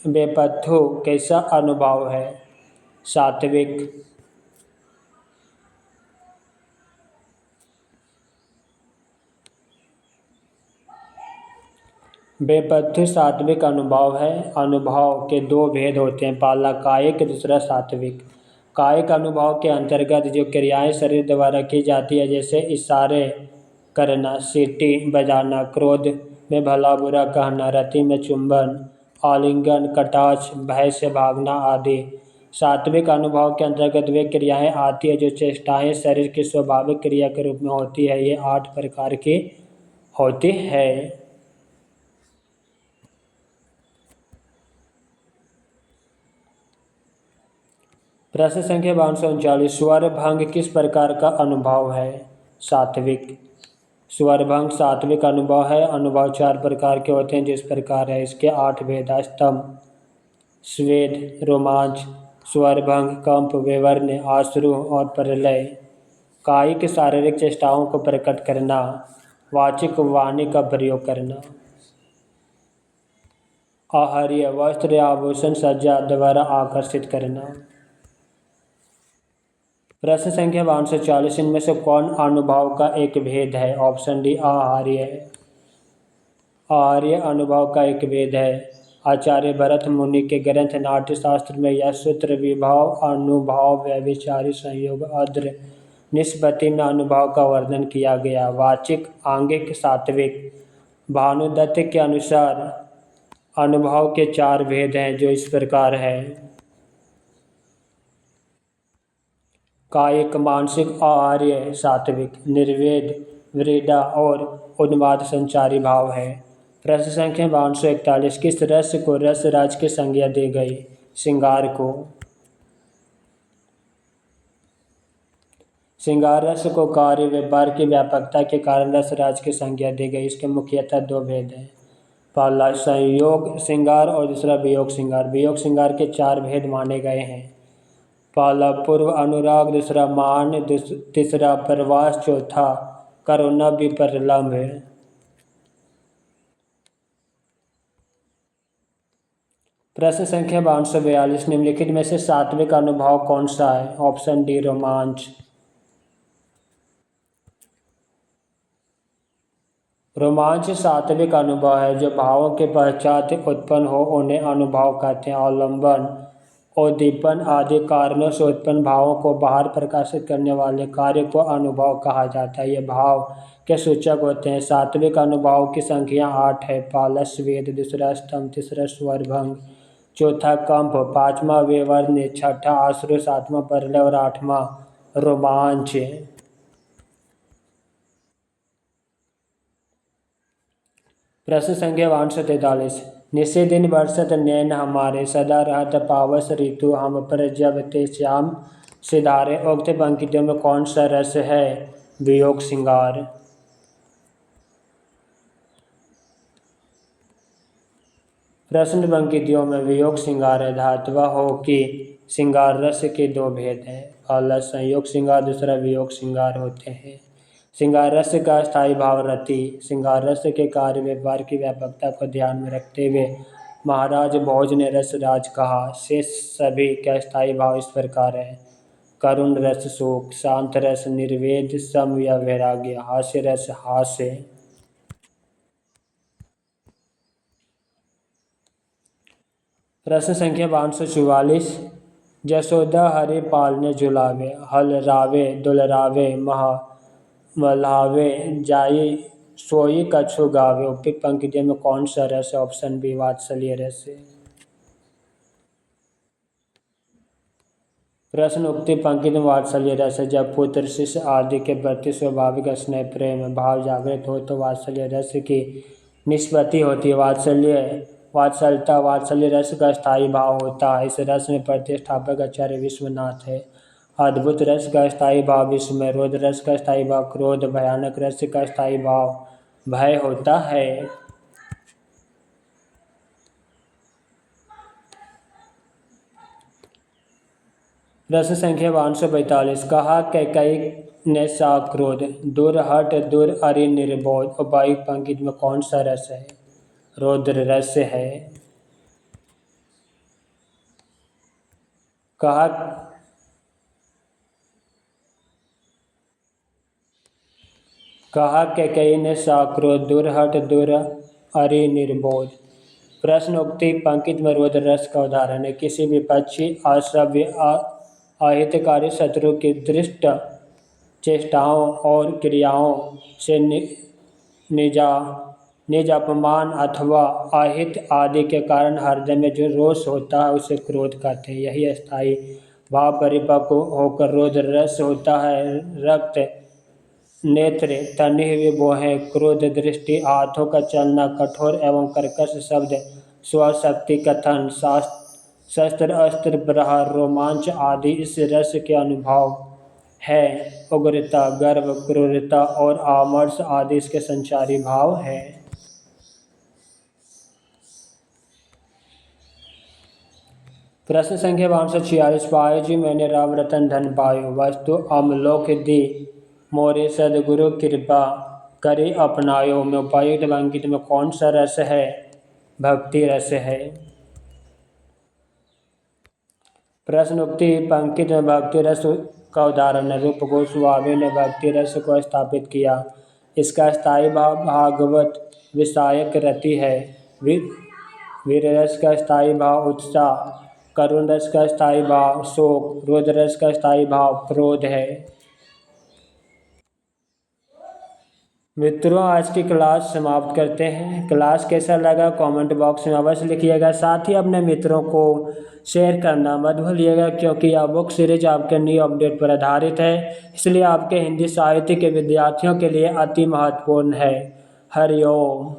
बेपत्थु कैसा अनुभव है? सात्विक। बेपत्थु सात्विक अनुभव है। अनुभव के दो भेद होते हैं, पहला कायिक, दूसरा सात्विक। कायिक अनुभव के अंतर्गत जो क्रियाएं शरीर द्वारा की जाती है, जैसे इशारे करना, सीटी बजाना, क्रोध में भला बुरा कहना, रति में चुंबन, आलिंगन, कटाक्ष, भय से भागना आदि। सात्विक अनुभव के अंतर्गत वे क्रियाएं आती है जो चेष्टाएं शरीर की स्वाभाविक क्रिया के रूप में होती है। ये 8 प्रकार की होती है। प्रश्न संख्या 539 स्वर भंग किस प्रकार का अनुभव है? सात्विक। स्वर भंग सात्विक अनुभव है। अनुभव 4 प्रकार के होते हैं, जिस प्रकार है। इसके 8 भेद: स्तंभ, स्वेद, रोमांच, स्वर भंग, कंप, वैवर्ण्य, आश्रु और प्रलय। कायिक शारीरिक चेष्टाओं को प्रकट करना। वाचिक वाणी का प्रयोग करना। आहार्य वस्त्र आभूषण सज्जा द्वारा आकर्षित करना। प्रश्न संख्या 540 इनमें से कौन अनुभव का एक भेद है? Option D आहार्य। आहार्य अनुभव का एक भेद है। आचार्य भरत मुनि के ग्रंथ नाट्यशास्त्र में यह सूत्र विभाव अनुभव व्यभिचारी संयोग अद्र निष्पत्ति में अनुभव का वर्णन किया गया। वाचिक आंगिक सात्विक। भानुदत्त के अनुसार अनुभव के 4 भेद हैं जो इस प्रकार है। कायिक मानसिक आहार्य सात्विक, निर्वेद व्रीडा और उन्माद संचारी भाव है। प्रश्न संख्या 541 किस रस को रस राज की संज्ञा दी गई? श्रृंगार को। श्रृंगार रस को कार्य व्यापार की व्यापकता के कारण रस राज की संज्ञा दी गई। इसके मुख्यतः 2 भेद हैं। पहला संयोग श्रृंगार और दूसरा वियोग श्रृंगार। वियोग श्रृंगार के 4 भेद माने गए हैं। पहला पूर्व अनुराग, दूसरा मान, तीसरा प्रवास, चौथा करुणा विप्रलम्भ है। प्रश्न संख्या 542 निम्नलिखित में से सात्विक अनुभव कौन सा है? ऑप्शन डी रोमांच। रोमांच सात्विक अनुभव है जो भावों के पश्चात उत्पन्न हो उन्हें अनुभव कहते हैं। अवलंबन उद्दीपन आदि कारणों से उत्पन्न भावों को बाहर प्रकाशित करने वाले कार्य को अनुभव कहा जाता है। ये भाव के सूचक होते हैं। सात्विक अनुभव की संख्या 8 है। पहला स्वेद, दूसरा स्तंभ, तीसरा स्वरभंग, चौथा कंप, पांचवा विवर्ण, छठा आश्रय, सातवां प्रलय और 8वां रोमांच। प्रश्न संख्या 543 निशे दिन बरसत नैन हमारे सदा रहत पावस ऋतु हम पर जब ते श्याम सिधारे। उक्त पंक्तियों में कौन सा रस है? वियोग श्रृंगार। प्रश्न पंक्तियों में वियोग श्रृंगार है। धातुवा हो कि श्रृंगार रस के 2 भेद हैं। पहला संयोग श्रृंगार, दूसरा वियोग श्रृंगार होते हैं। श्रृंगार रस का स्थायी भाव रति। श्रृंगार रस के कार्य व्यवहार की व्यापकता को ध्यान में रखते हुए महाराज भोज ने रस राज कहा। शेष सभी का स्थायी भाव इस प्रकार है। करुण रस शोक, शांत रस निर्वेद सम या वैराग्य, हास्य रस हास्य। प्रश्न संख्या 544 जसोदा हरि पालने झुलावे हलरावे दुलरावे मल्हावे जाई सोई कछु गावे। उक्त पंक्तियों में कौन सा रस है? ऑप्शन बी वात्सल्य रस। प्रश्न उक्ति पंक्ति में वात्सल्य रस है। जब पुत्र शिष्य आदि के प्रति स्वाभाविक स्नेह प्रेम भाव जागृत हो तो वात्सल्य रस की निष्पत्ति होती है। वात्सल्य रस का स्थायी भाव होता है। इस रस में प्रतिष्ठापक आचार्य विश्वनाथ है। अद्भुत रस का स्थायी भाव विस्मय, रोध रस का स्थायी भाव क्रोध, भयानक रस का स्थायी भाव भय होता है। प्रश्न संख्या 545 कहा कैकई ने सा क्रोध दूर हट दूर अरि निर्बोध। उपायुक्त पंक्ति में कौन सा रस है? रौद्र रस है। कहा कैकई ने सा क्रोध दूर हट दूर अरि निर्बोध। प्रश्न उक्ति पंक्ति में रौद्र रस का उदाहरण है। किसी विपक्षी असभ्य अहितकारी शत्रु की दृष्ट चेष्टाओं और क्रियाओं से निज अपमान अथवा अहित आदि के कारण हृदय में जो रोष होता है उसे क्रोध कहते हैं। यही स्थायी भाव परिपक्व होकर रौद्र रस होता है। रक्त नेत्र तने हुए बोहें, क्रोध दृष्टि, हाथों का चलना, कठोर एवं कर्कश शब्द, स्वशक्ति कथन, शस्त्र अस्त्र प्रहार, रोमांच आदि इस रस के अनुभव है। उग्रता, गर्व, क्रूरता और आमर्ष आदि इसके संचारी भाव है। प्रश्न संख्या 546 पायो जी मैंने राम रतन धन पायो वस्तु अमलोक दी मोरे सदगुरु कृपा करे अपनायो में उपयुक्त अंकित में कौन सा रस है? भक्ति रस है। प्रश्नोक्ति पंक्ति में भक्ति रस का उदाहरण है। रूप गोस्वामी ने भक्ति रस को स्थापित किया। इसका स्थायी भाव भागवत विषयक रति है। वीर रस का स्थायी भाव उत्साह, करुण रस का स्थायी भाव शोक, रुद्र रस का स्थायी भाव क्रोध है। मित्रों, आज की क्लास समाप्त करते हैं। क्लास कैसा लगा कमेंट बॉक्स में अवश्य लिखिएगा। साथ ही अपने मित्रों को शेयर करना मत भूलिएगा, क्योंकि यह बुक सीरीज आपके न्यू अपडेट पर आधारित है, इसलिए आपके हिंदी साहित्य के विद्यार्थियों के लिए अति महत्वपूर्ण है। हरि ओम।